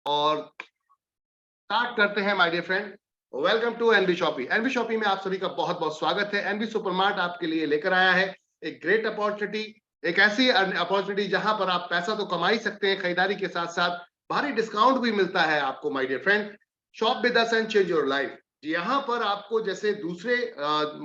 और स्टार्ट करते हैं my dear friend. Welcome to NB shoppy. NB shoppy में आप सभी का बहुत बहुत स्वागत है। एनबी सुपरमार्ट आपके लिए लेकर आया है एक ग्रेट अपॉर्चुनिटी, एक ऐसी अपॉर्चुनिटी जहां पर आप पैसा तो कमा ही सकते हैं, खरीदारी के साथ साथ भारी डिस्काउंट भी मिलता है आपको my dear friend. Shop with us and change your life. यहाँ पर आपको जैसे दूसरे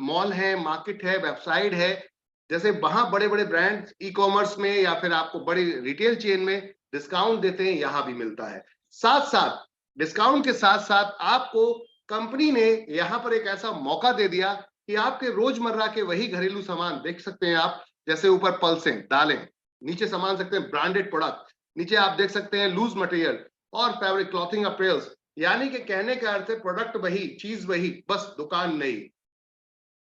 मॉल है, मार्केट है, वेबसाइट है, जैसे वहां बड़े बड़े ब्रांड ई कॉमर्स में या फिर आपको बड़ी रिटेल चेन में डिस्काउंट देते हैं, यहाँ भी मिलता है। साथ साथ डिस्काउंट के साथ साथ आपको कंपनी ने यहां पर एक ऐसा मौका दे दिया कि आपके रोजमर्रा के वही घरेलू सामान देख सकते हैं आप, जैसे ऊपर पल्सें, दालें, नीचे सामान सकते हैं ब्रांडेड प्रोडक्ट, नीचे आप देख सकते हैं लूज मटेरियल और फैब्रिक क्लॉथिंग अपरेल्स। यानी कि कहने का अर्थ है प्रोडक्ट वही, चीज वही, बस दुकान नई।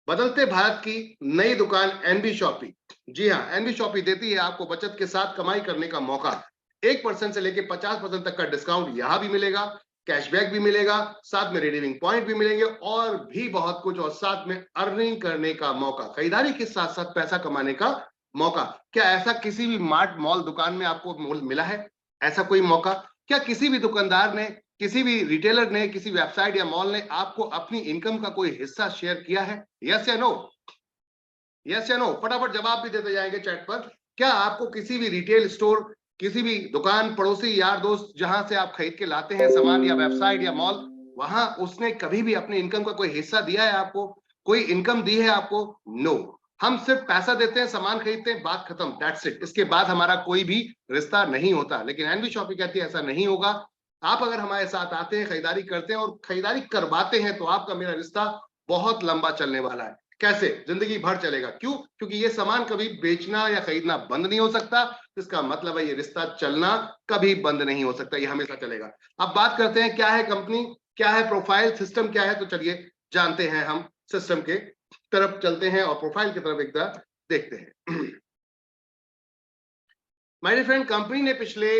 बदलते भारत की नई दुकान एनबी शॉपी। जी हाँ, एनबी शॉपी देती है आपको बचत के साथ कमाई करने का मौका। 1% से लेकर 50% तक का डिस्काउंट यहां भी मिलेगा, कैशबैक भी मिलेगा, साथ में रिडीमिंग पॉइंट भी मिलेंगे और भी बहुत कुछ, और साथ में अर्निंग करने का मौका, खरीदारी के साथ साथ पैसा कमाने का मौका। क्या ऐसा किसी भी मार्ट मॉल दुकान में आपको मिला है? ऐसा कोई मौका क्या किसी भी दुकानदार ने, किसी भी रिटेलर ने, किसी वेबसाइट या मॉल ने आपको अपनी इनकम का कोई हिस्सा शेयर किया है? यस या नो? यस या नो? फटाफट जवाब भी देते जाएंगे चैट पर। क्या आपको किसी भी रिटेल स्टोर, किसी भी दुकान, पड़ोसी, यार दोस्त जहां से आप खरीद के लाते हैं सामान, या वेबसाइट या मॉल, वहां उसने कभी भी अपने इनकम का कोई हिस्सा दिया है आपको? कोई इनकम दी है आपको? नो। हम सिर्फ पैसा देते हैं, सामान खरीदते हैं, बात खत्म, दैट्स इट। इसके बाद हमारा कोई भी रिश्ता नहीं होता। लेकिन एनबी शॉपी कहती है ऐसा नहीं होगा। आप अगर हमारे साथ आते हैं, खरीदारी करते हैं और खरीदारी करवाते हैं, तो आपका मेरा रिश्ता बहुत लंबा चलने वाला है। कैसे? जिंदगी भर चलेगा। क्यों? क्योंकि ये सामान कभी बेचना या खरीदना बंद नहीं हो सकता। इसका मतलब है ये रिश्ता चलना कभी बंद नहीं हो सकता, ये हमेशा चलेगा। अब बात करते हैं क्या है कंपनी, क्या है प्रोफाइल, सिस्टम क्या है। तो चलिए जानते हैं, हम सिस्टम के तरफ चलते हैं और प्रोफाइल की तरफ एक तरह देखते हैं। माय डियर फ्रेंड, कंपनी ने पिछले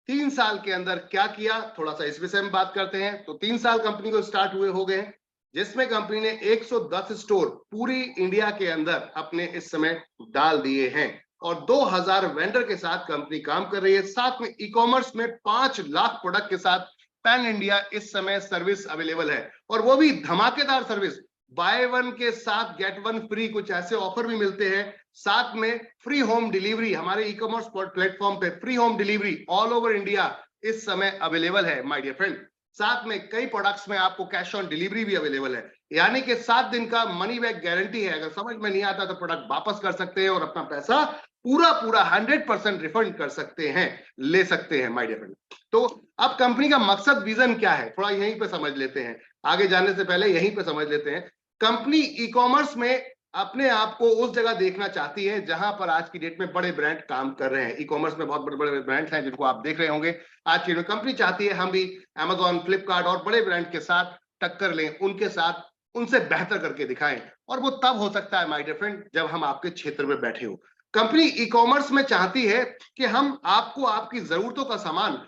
3 साल के अंदर क्या किया, थोड़ा सा इस विषय में बात करते हैं। तो 3 साल कंपनी को स्टार्ट हुए हो गए हैं, जिसमें कंपनी ने 110 स्टोर पूरी इंडिया के अंदर अपने इस समय डाल दिए हैं और 2000 वेंडर के साथ कंपनी काम कर रही है। साथ में ई कॉमर्स में 5 लाख प्रोडक्ट के साथ पैन इंडिया इस समय सर्विस अवेलेबल है, और वो भी धमाकेदार सर्विस। बाय वन के साथ गेट वन फ्री, कुछ ऐसे ऑफर भी मिलते हैं। साथ में फ्री होम डिलीवरी, हमारे ई कॉमर्स प्लेटफॉर्म पे free home delivery all over India इस समय अवेलेबल है माय डियर फ्रेंड। साथ में कई प्रोडक्ट्स में आपको कैश ऑन डिलीवरी भी अवेलेबल है, यानी कि 7 दिन का मनी बैक गारंटी है। अगर समझ में नहीं आता तो प्रोडक्ट वापस कर सकते हैं और अपना पैसा पूरा पूरा 100% रिफंड कर सकते हैं, ले सकते हैं माय डियर फ्रेंड। तो अब कंपनी का मकसद, विजन क्या है, थोड़ा यहीं पे समझ लेते हैं। आगे जाने से पहले यहीं पे समझ लेते हैं। कंपनी ई कॉमर्स में अपने आप को उस जगह देखना चाहती है जहां पर आज की डेट में बड़े ब्रांड काम कर रहे हैं। ई कॉमर्स में बहुत बड़े बड़े ब्रांड्स हैं जिनको आप देख रहे होंगे। आज की कंपनी चाहती है हम भी Amazon, फ्लिपकार्ट और बड़े ब्रांड के साथ टक्कर लें, उनके साथ, उनसे बेहतर करके दिखाएं। और वो तब हो सकता है माय डियर फ्रेंड जब हम आपके क्षेत्र में बैठे हो। कंपनी ई कॉमर्स में चाहती है कि हम आपको आपकी जरूरतों का सामान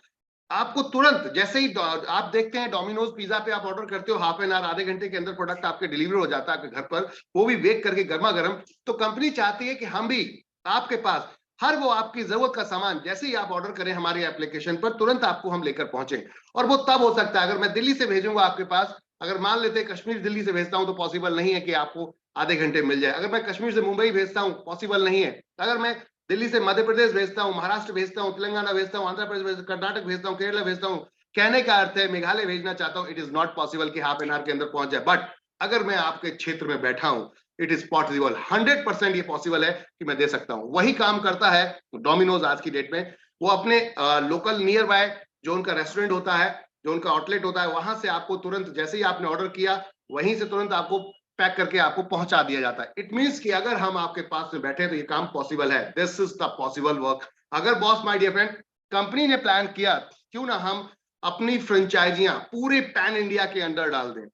आपको तुरंत, जैसे ही आप देखते हैं डोमिनोज पिज्जा पे आप ऑर्डर करते हो, हाफ एन आवर, आधे घंटे के अंदर प्रोडक्ट आपके डिलीवर हो जाता है आपके घर पर, वो भी बेक करके गर्मा गर्म। तो कंपनी चाहती है कि हम भी आपके पास हर वो आपकी जरूरत का सामान जैसे ही आप ऑर्डर करें हमारी एप्लीकेशन पर, तुरंत आपको हम लेकर पहुंचे। और वो तब हो सकता है अगर मैं दिल्ली से भेजूंगा आपके पास। अगर मान लेते हैं कश्मीर दिल्ली से भेजता हूं तो पॉसिबल नहीं है कि आपको आधे घंटे मिल जाए। अगर मैं कश्मीर से मुंबई भेजता हूं, पॉसिबल नहीं है। अगर मैं दिल्ली से मध्य प्रदेश भेजता हूं, महाराष्ट्र भेजता हूं, तेलंगाना भेजता हूं, आंध्र प्रदेश, कर्नाटक भेजता हूं, केरला भेजता हूं, कहने का अर्थ है मेघालय भेजना चाहता हूं, इट इज नॉट पॉसिबल कि हाफ एन आवर के अंदर पहुंच जाए। बट अगर मैं आपके क्षेत्र में बैठा हूं, इट इज पॉसिबल, 100% ये पॉसिबल है कि मैं दे सकता हूं। वही काम करता है डोमिनोज आज की डेट में। वो अपने लोकल नियर बाय जो उनका रेस्टोरेंट होता है, जो उनका आउटलेट होता है, वहां से आपको तुरंत जैसे ही आपने ऑर्डर किया वहीं से तुरंत आपको पैक करके आपको पहुंचा दिया जाता है। इट मींस कि अगर हम आपके पास में बैठे तो ये काम पॉसिबल है। This is the possible work. अगर boss, my dear friend, company ने प्लान किया, क्यों ना हम अपनी फ्रेंचाइजियां पूरे पैन इंडिया के अंदर डाल दें।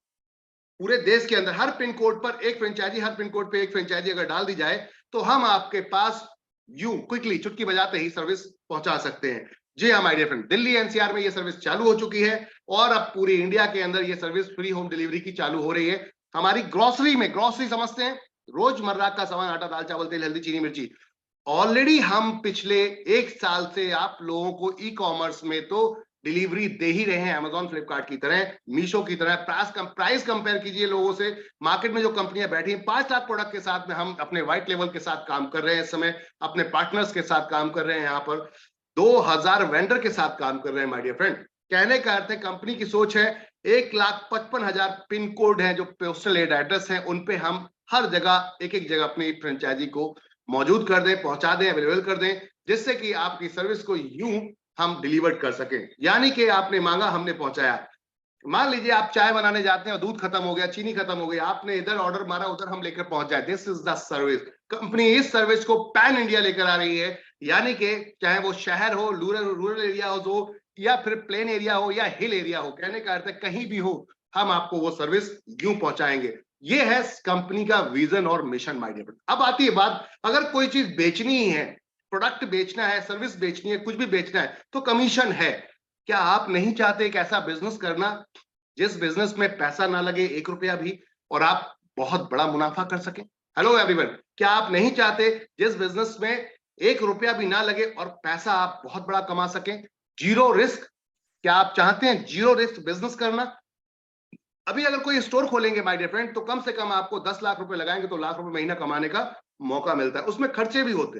पूरे देश के अंदर हर पिन कोड पर एक फ्रेंचाइजी, हर पिन कोड पे एक फ्रेंचाइजी अगर डाल दी जाए तो हम आपके पास यूं क्विकली चुटकी बजाते ही सर्विस पहुंचा सकते हैं। जी हाँ my dear friend, Delhi NCR में ये सर्विस चालू हो चुकी है और अब पूरी इंडिया के अंदर ये सर्विस फ्री होम डिलीवरी की चालू हो रही है। हमारी ग्रोसरी में, ग्रोसरी समझते हैं, रोजमर्रा का सामान, आटा, दाल, चावल, तेल, हल्दी, चीनी, मिर्ची, ऑलरेडी हम पिछले 1 साल से आप लोगों को ई कॉमर्स में तो डिलीवरी दे ही रहे हैं, अमेजॉन फ्लिपकार्ट की तरह, मीशो की तरह। प्राइस कंपेयर कीजिए लोगों से, मार्केट में जो कंपनियां बैठी हैं 5 लाख प्रोडक्ट के साथ में हम अपने व्हाइट लेवल के साथ काम कर रहे हैं, इस समय अपने पार्टनर्स के साथ काम कर रहे हैं, यहाँ पर 2000 वेंडर के साथ काम कर रहे हैं माय डियर फ्रेंड। कहने का अर्थ है कंपनी की सोच है 1,55,000 पिन कोड है जो पोस्टल एड्रेस है, उन पे हम हर जगह एक एक जगह अपनी फ्रेंचाइजी को मौजूद कर दें, पहुंचा दें, अवेलेबल कर दें, जिससे कि आपकी सर्विस को यूं हम डिलीवर कर सकें। यानी कि आपने मांगा, हमने पहुंचाया। मान लीजिए आप चाय बनाने जाते हैं और दूध खत्म हो गया, चीनी खत्म हो गई, आपने इधर ऑर्डर मारा, उधर हम लेकर पहुंच जाए। This is the service. Company इस सर्विस को पैन इंडिया लेकर आ रही है, यानी कि चाहे वो शहर हो, रूरल एरिया हो, या फिर प्लेन एरिया हो, या हिल एरिया हो, कहने का अर्थ है कहीं भी हो, हम आपको वो सर्विस यूं पहुंचाएंगे। ये है कंपनी का विजन और मिशन माय डियर फ्रेंड। अब आती है बात, अगर कोई चीज बेचनी ही है, प्रोडक्ट बेचना है, सर्विस बेचनी है, कुछ भी बेचना है, तो कमीशन है। क्या आप नहीं चाहते एक ऐसा बिजनेस करना जिस बिजनेस में पैसा ना लगे 1 रुपया भी, और आप बहुत बड़ा मुनाफा कर सकें? हेलो एवरीवन, क्या आप नहीं चाहते जिस बिजनेस में 1 रुपया भी ना लगे और पैसा आप बहुत बड़ा कमा सकें, जीरो रिस्क? क्या आप चाहते हैं जीरो रिस्क बिजनेस करना? अभी अगर कोई स्टोर खोलेंगे माय डियर फ्रेंड, तो कम से कम आपको 10 लाख रुपए लगाएंगे तो लाख रुपए महीना कमाने का मौका मिलता है। उसमें खर्चे भी होते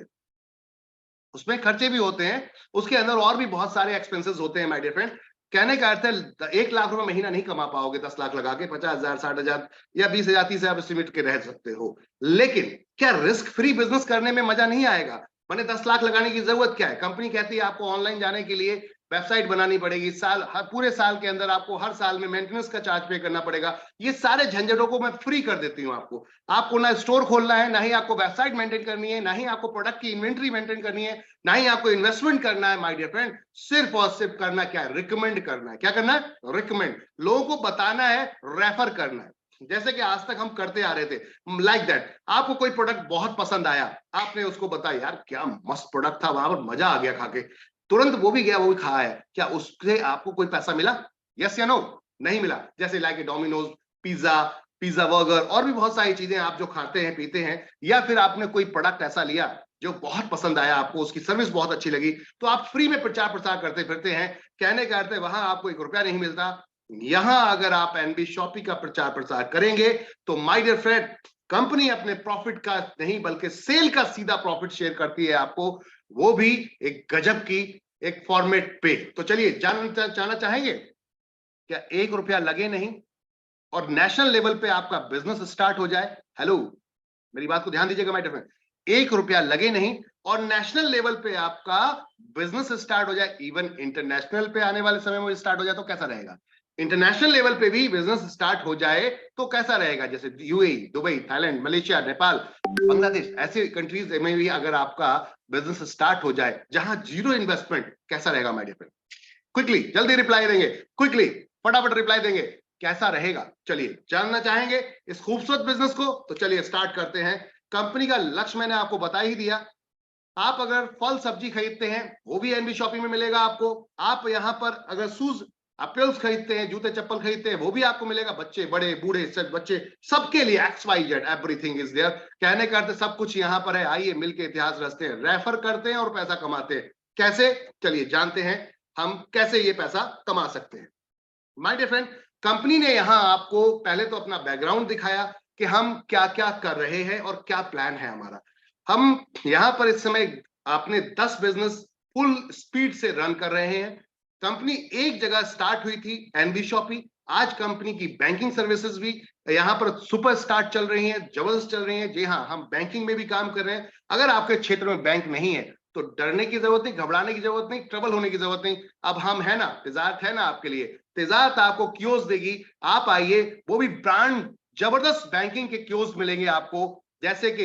हैं, उसके अंदर और भी बहुत सारे एक्सपेंसेस होते हैं माय डियर फ्रेंड। कहने का अर्थ है 1 लाख रुपए महीना नहीं कमा पाओगे 10 लाख लगा के, 50,000, 60,000 या 20,000, 30,000 एस्टिमेट के रह सकते हो। लेकिन क्या रिस्क फ्री बिजनेस करने में मजा नहीं आएगा? मैंने 10 लाख लगाने की जरूरत क्या है? कंपनी कहती है आपको ऑनलाइन जाने के लिए वेबसाइट बनानी पड़ेगी, पूरे साल के अंदर आपको हर साल में मेंटेनेंस का चार्ज पे करना पड़ेगा। ये सारे झंझटों को मैं फ्री कर देती हूं आपको। आपको ना स्टोर खोलना है, ना ही आपको वेबसाइट मेंटेन करनी है, ना ही आपको प्रोडक्ट की इन्वेंट्री मेंटेन करनी है, ना ही आपको इन्वेस्टमेंट करना है माय डियर फ्रेंड। सिर्फ और सिर्फ करना क्या है? रिकमेंड करना है। क्या करना है? रिकमेंड। लोगों को बताना है, रेफर करना है, जैसे कि आज तक हम करते आ रहे थे। लाइक दैट, आपको कोई प्रोडक्ट बहुत पसंद आया, आपने उसको बताया यार क्या मस्त प्रोडक्ट था, वहां पर मजा आ गया खा के, तुरंत वो भी गया, वो भी खाया है, क्या उससे आपको कोई पैसा मिला? यस या नो? नहीं मिला। जैसे like Domino's, pizza, pizza burger, और भी बहुत सारी चीजें आप जो खाते हैं पीते हैं, या फिर आपने कोई प्रोडक्ट ऐसा लिया जो बहुत पसंद आया आपको, उसकी सर्विस बहुत अच्छी लगी, तो आप फ्री में प्रचार प्रसार करते फिरते हैं। कहने का अर्थ है वहां आपको 1 रुपया नहीं मिलता। यहां अगर आप एनबी शॉपी का प्रचार प्रसार करेंगे तो माय डियर फ्रेंड, कंपनी अपने प्रॉफिट का नहीं बल्कि सेल का सीधा प्रॉफिट शेयर करती है आपको, वो भी एक गजब की एक फॉर्मेट पे। तो चलिए जानना चाहेंगे, क्या 1 रुपया लगे नहीं और नेशनल लेवल पे आपका बिजनेस स्टार्ट हो जाए? हेलो, मेरी बात को ध्यान दीजिएगा माय डियर फ्रेंड। 1 रुपया लगे नहीं और नेशनल लेवल पे आपका बिजनेस स्टार्ट हो जाए, इवन इंटरनेशनल पे आने वाले समय में स्टार्ट हो जाए तो कैसा रहेगा? इंटरनेशनल लेवल पे भी बिजनेस स्टार्ट हो जाए तो कैसा रहेगा? जैसे UAE, Dubai, Thailand, Malaysia, Nepal, Bangladesh, ऐसे कंट्रीज में भी अगर आपका बिजनेस स्टार्ट हो जाए जहां जीरो इन्वेस्टमेंट, कैसा रहेगा माय डियर फ्रेंड? क्विकली, जल्दी रिप्लाई देंगे, क्विकली फटाफट रिप्लाई देंगे, कैसा रहेगा? चलिए जानना चाहेंगे इस खूबसूरत बिजनेस को, तो चलिए स्टार्ट करते हैं। कंपनी का लक्ष्य मैंने आपको बता ही दिया। आप अगर फल सब्जी खरीदते हैं वो भी एनबी शॉपिंग में मिलेगा आपको। आप यहां पर अगर शूज अपल्स खरीदते हैं, जूते चप्पल खरीदते हैं, वो भी आपको मिलेगा। बच्चे, बड़े, बूढ़े, सब बच्चे, सबके लिए XYZ एवरीथिंग इज देयर। कहने का अर्थ सब कुछ यहां पर है। आइए मिलके इतिहास रचते हैं, रेफर करते हैं और पैसा कमाते हैं। कैसे? चलिए जानते हैं हम कैसे ये पैसा कमा सकते हैं। माय डियर फ्रेंड, कंपनी ने यहां आपको पहले तो अपना बैकग्राउंड दिखाया कि हम क्या क्या कर रहे हैं और क्या प्लान है हमारा। हम यहां पर इस समय अपने 10 बिजनेस फुल स्पीड से रन कर रहे हैं। कंपनी एक जगह स्टार्ट हुई थी, एनबी शॉपी। आज कंपनी की बैंकिंग सर्विसेज भी यहां पर सुपर स्टार्ट चल रही हैं, जबरदस्त चल रही हैं। जी हाँ, हम बैंकिंग में भी काम कर रहे हैं। अगर आपके क्षेत्र में बैंक नहीं है तो डरने की जरूरत नहीं, घबराने की जरूरत नहीं, ट्रबल होने की जरूरत नहीं। अब हम है ना, तिजारत है ना आपके लिए। तिजारत आपको कियोस्क देगी, आप आइए, वो भी ब्रांड जबरदस्त बैंकिंग के कियोस्क मिलेंगे आपको, जैसे कि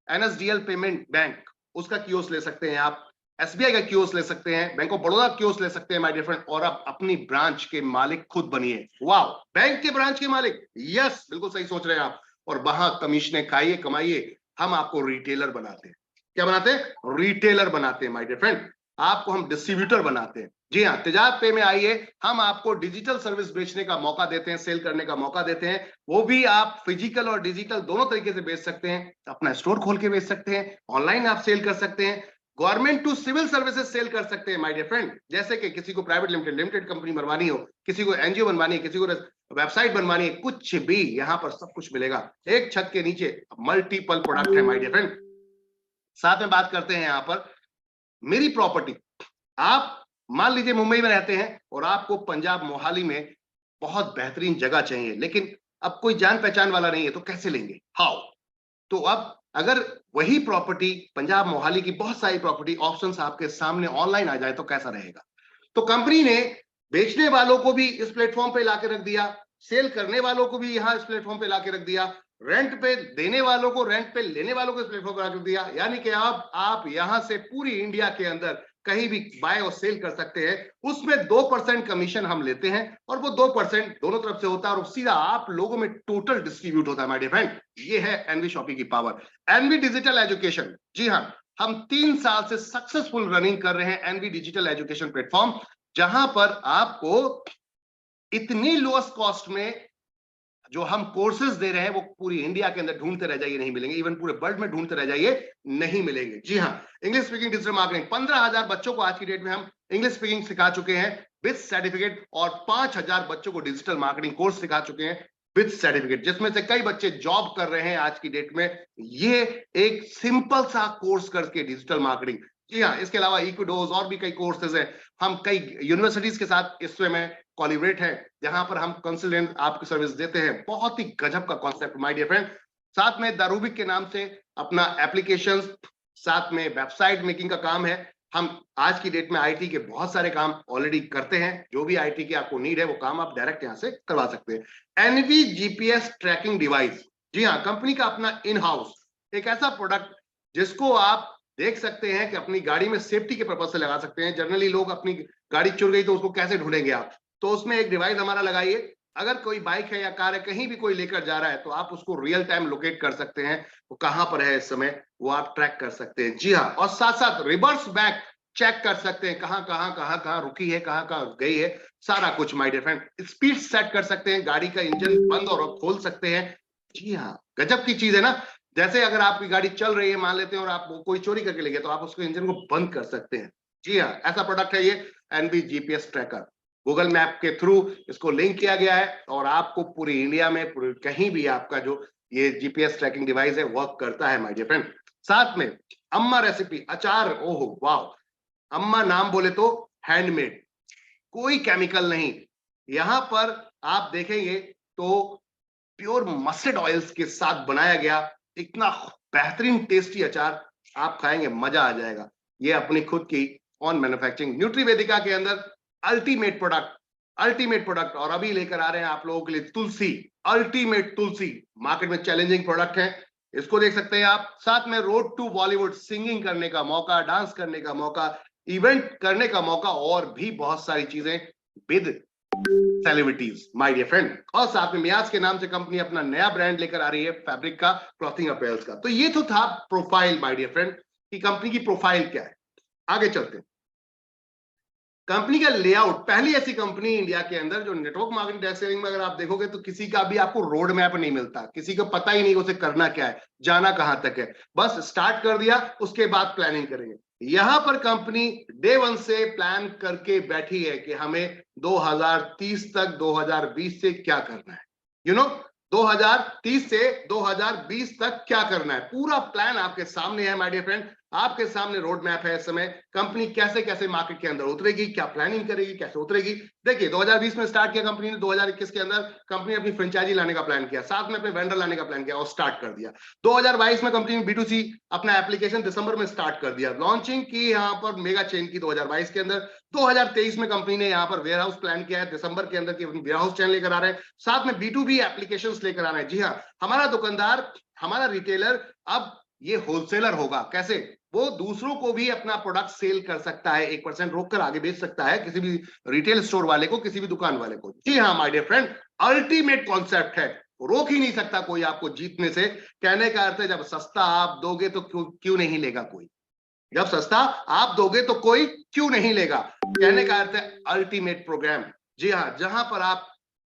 एनएसडीएल पेमेंट बैंक, उसका कियोस्क ले सकते हैं आप, एसबीआई का कियोस्क ले सकते हैं, बैंक ऑफ बड़ौदा कियोस्क ले सकते हैं माय डियर फ्रेंड, और आप अपनी ब्रांच के मालिक खुद बनिए। वाह, बैंक के ब्रांच के मालिक, यस बिल्कुल सही सोच रहे हैं आप। और वहां कमीशनें खाइए, कमाइए। हम आपको रिटेलर बनाते हैं। क्या बनाते हैं? रिटेलर बनाते हैं माय डियर फ्रेंड। आपको हम डिस्ट्रीब्यूटर बनाते हैं। जी हाँ, तिजारत पे में आइए, हम आपको डिजिटल सर्विस बेचने का मौका देते हैं, सेल करने का मौका देते हैं। वो भी आप फिजिकल और डिजिटल दोनों तरीके से बेच सकते हैं। अपना स्टोर खोल के बेच सकते हैं, ऑनलाइन आप सेल कर सकते हैं। Government to civil services sell कर सकते हैं माय डियर फ्रेंड। जैसे कि किसी को प्राइवेट लिमिटेड कंपनी बनवानी हो, किसी को एनजीओ बनवानी है, किसी को वेबसाइट बनवानी है, कुछ भी यहां पर सब कुछ मिलेगा एक छत के नीचे। मल्टीपल प्रोडक्ट है माय डियर फ्रेंड। साथ में बात करते हैं यहां पर मेरी प्रॉपर्टी। आप मान लीजिए मुंबई में रहते हैं और आपको पंजाब मोहाली में बहुत बेहतरीन जगह चाहिए, लेकिन अब कोई जान पहचान वाला नहीं है, तो कैसे लेंगे? हाउ? तो अब अगर वही प्रॉपर्टी पंजाब मोहाली की बहुत सारी प्रॉपर्टी ऑप्शंस आपके सामने ऑनलाइन आ जाए तो कैसा रहेगा? तो कंपनी ने बेचने वालों को भी इस प्लेटफॉर्म पे लाके रख दिया, सेल करने वालों को भी यहां इस प्लेटफॉर्म पे लाके रख दिया, रेंट पे देने वालों को, रेंट पे लेने वालों को इस प्लेटफॉर्म पे रख दिया। यानी कि अब आप यहां से पूरी इंडिया के अंदर कहीं भी बाय और सेल कर सकते हैं। उसमें 2% कमीशन हम लेते हैं और वो 2% दोनों तरफ से होता है और सीधा आप लोगों में टोटल डिस्ट्रीब्यूट होता है माय डियर फ्रेंड। ये है एनवी शॉपी की पावर। एनवी डिजिटल एजुकेशन, जी हाँ, हम 3 साल से सक्सेसफुल रनिंग कर रहे हैं एनवी डिजिटल एजुकेशन प्लेटफॉर्म, जहां पर आपको इतनी लोएस्ट कॉस्ट में जो हम कोर्सेज दे रहे हैं वो पूरी इंडिया के अंदर ढूंढते रह जाइए, नहीं मिलेंगे। इवन पूरे वर्ल्ड में ढूंढते रह जाइए, नहीं मिलेंगे। जी हाँ, इंग्लिश स्पीकिंग डिजिटल मार्केटिंग, 15,000 बच्चों को आज की डेट में हम इंग्लिश स्पीकिंग सिखा चुके हैं विद सर्टिफिकेट, और 5,000 बच्चों को डिजिटल मार्केटिंग कोर्स सिखा चुके हैं विद सर्टिफिकेट, जिसमें से कई बच्चे जॉब कर रहे हैं आज की डेट में। ये एक सिंपल सा कोर्स करके डिजिटल मार्केटिंग। जी हाँ, इसके अलावा इक्विडोज और भी कई कोर्सेज हैं। हम कई यूनिवर्सिटीज के साथ इस समय कोलैबोरेट है, जहां पर हम कंसल्टेंट आपकी सर्विस देते हैं। बहुत ही गजब का कॉन्सेप्ट माय डियर फ्रेंड। साथ में द रूबिक के नाम से अपना एप्लीकेशंस, साथ में वेबसाइट मेकिंग का काम है। हम आज की डेट में आईटी के बहुत सारे काम ऑलरेडी करते हैं। जो भी आईटी की आपको नीड है वो काम आप डायरेक्ट यहां से करवा सकते हैं। एनवी जीपीएस ट्रैकिंग डिवाइस, जी हाँ, कंपनी का अपना इन हाउस एक ऐसा प्रोडक्ट जिसको आप देख सकते हैं कि अपनी गाड़ी में सेफ्टी के पर्पज से लगा सकते हैं। जनरली लोग अपनी गाड़ी चुर गई तो उसको कैसे ढूंढेंगे आप? तो उसमें एक डिवाइस हमारा लगाइए। अगर कोई बाइक है या कार है, कहीं भी कोई लेकर जा रहा है, तो आप उसको रियल टाइम लोकेट कर सकते हैं, वो कहां पर है इस समय, वो आप ट्रैक कर सकते हैं। जी हाँ, और साथ साथ रिवर्स बैक चेक कर सकते हैं, कहां रुकी है, कहां गई है, सारा कुछ my dear friend. Speed set कर सकते हैं, गाड़ी का इंजन बंद और खोल सकते हैं। जी हाँ, गजब की चीज है ना। जैसे अगर आपकी गाड़ी चल रही है मान लेते हैं और आप कोई चोरी करके ले गया, तो आप उसके इंजन को बंद कर सकते हैं। जी हाँ, ऐसा प्रोडक्ट है ये NV GPS tracker. Google map के थ्रू इसको लिंक किया गया है और आपको पूरी इंडिया में कहीं भी आपका जो ये जीपीएस ट्रैकिंग डिवाइस है वर्क करता है माय डियर फ्रेंड। साथ में अम्मा रेसिपी अचार, ओहो वाह, अम्मा नाम बोले तो हैंडमेड, कोई केमिकल नहीं। यहां पर आप देखेंगे तो प्योर मस्टर्ड ऑयल्स के साथ बनाया गया इतना बेहतरीन टेस्टी अचार आप खाएंगे, मजा आ जाएगा। ये अपनी खुद की ऑन मैन्युफैक्चरिंग न्यूट्रीवेदिका के अंदर अल्टीमेट प्रोडक्ट और अभी लेकर आ रहे हैं आप लोगों के लिए तुलसी, अल्टीमेट तुलसी। मार्केट में चैलेंजिंग प्रोडक्ट है, इसको देख सकते हैं आप। साथ में रोड टू बॉलीवुड, सिंगिंग करने का मौका, डांस करने का मौका, इवेंट करने का मौका और भी बहुत सारी चीजें with celebrities my dear friend. और साथ में मियाज के नाम से कंपनी अपना नया ब्रांड लेकर आ रही है फैब्रिक का, क्लॉथिंग अपैरल्स का। तो ये तो था प्रोफाइल माय डियर फ्रेंड कि कंपनी की प्रोफाइल क्या है। आगे चलते हैं, कंपनी का लेआउट। पहली ऐसी कंपनी इंडिया के अंदर जो नेटवर्क मार्केटिंग डायरेक्ट सेलिंग में अगर आप देखोगे तो किसी का भी आपको रोड मैप नहीं मिलता, किसी को पता ही नहीं उसे करना क्या है, जाना कहां तक है, बस स्टार्ट कर दिया, उसके बाद प्लानिंग करेंगे। यहां पर कंपनी डे वन से प्लान करके बैठी है कि हमें 2030 तक 2020 से क्या करना है, 2030 से 2020 तक क्या करना है, पूरा प्लान आपके सामने है माय डियर फ्रेंड। आपके सामने रोड मैप है इस समय। कंपनी कैसे कैसे मार्केट के अंदर उतरेगी, क्या प्लानिंग करेगी, कैसे उतरेगी। देखिए 2020 में स्टार्ट किया कंपनी ने, 2021 के अंदर कंपनी अपनी फ्रेंचाइजी लाने का प्लान किया, साथ में अपने वेंडर लाने का प्लान किया और स्टार्ट कर दिया। 2022 में कंपनी ने B2C अपना एप्लीकेशन दिसंबर में स्टार्ट कर दिया, लॉन्चिंग की यहाँ पर मेगा चेन की 2022 के अंदर। 2023 में कंपनी ने यहाँ पर वेयर हाउस प्लान किया है, दिसंबर के अंदर की वेयर हाउस चैन लेकर आ रहे हैं, साथ में B2B एप्लीकेशन लेकर आ रहे हैं। जी हाँ, हमारा दुकानदार, हमारा रिटेलर अब ये होलसेलर होगा। कैसे? वो दूसरों को भी अपना प्रोडक्ट सेल कर सकता है, 1% रोक कर आगे बेच सकता है किसी भी रिटेल स्टोर वाले को, किसी भी दुकान वाले को। जी हाँ my dear friend, ultimate concept है, रोक ही नहीं सकता कोई आपको जीतने से। कहने का अर्थ है जब सस्ता आप दोगे तो क्यों नहीं लेगा कोई, जब सस्ता आप दोगे तो कोई क्यों नहीं लेगा। कहने का अर्थ है अल्टीमेट प्रोग्राम। जी हाँ, जहां पर आप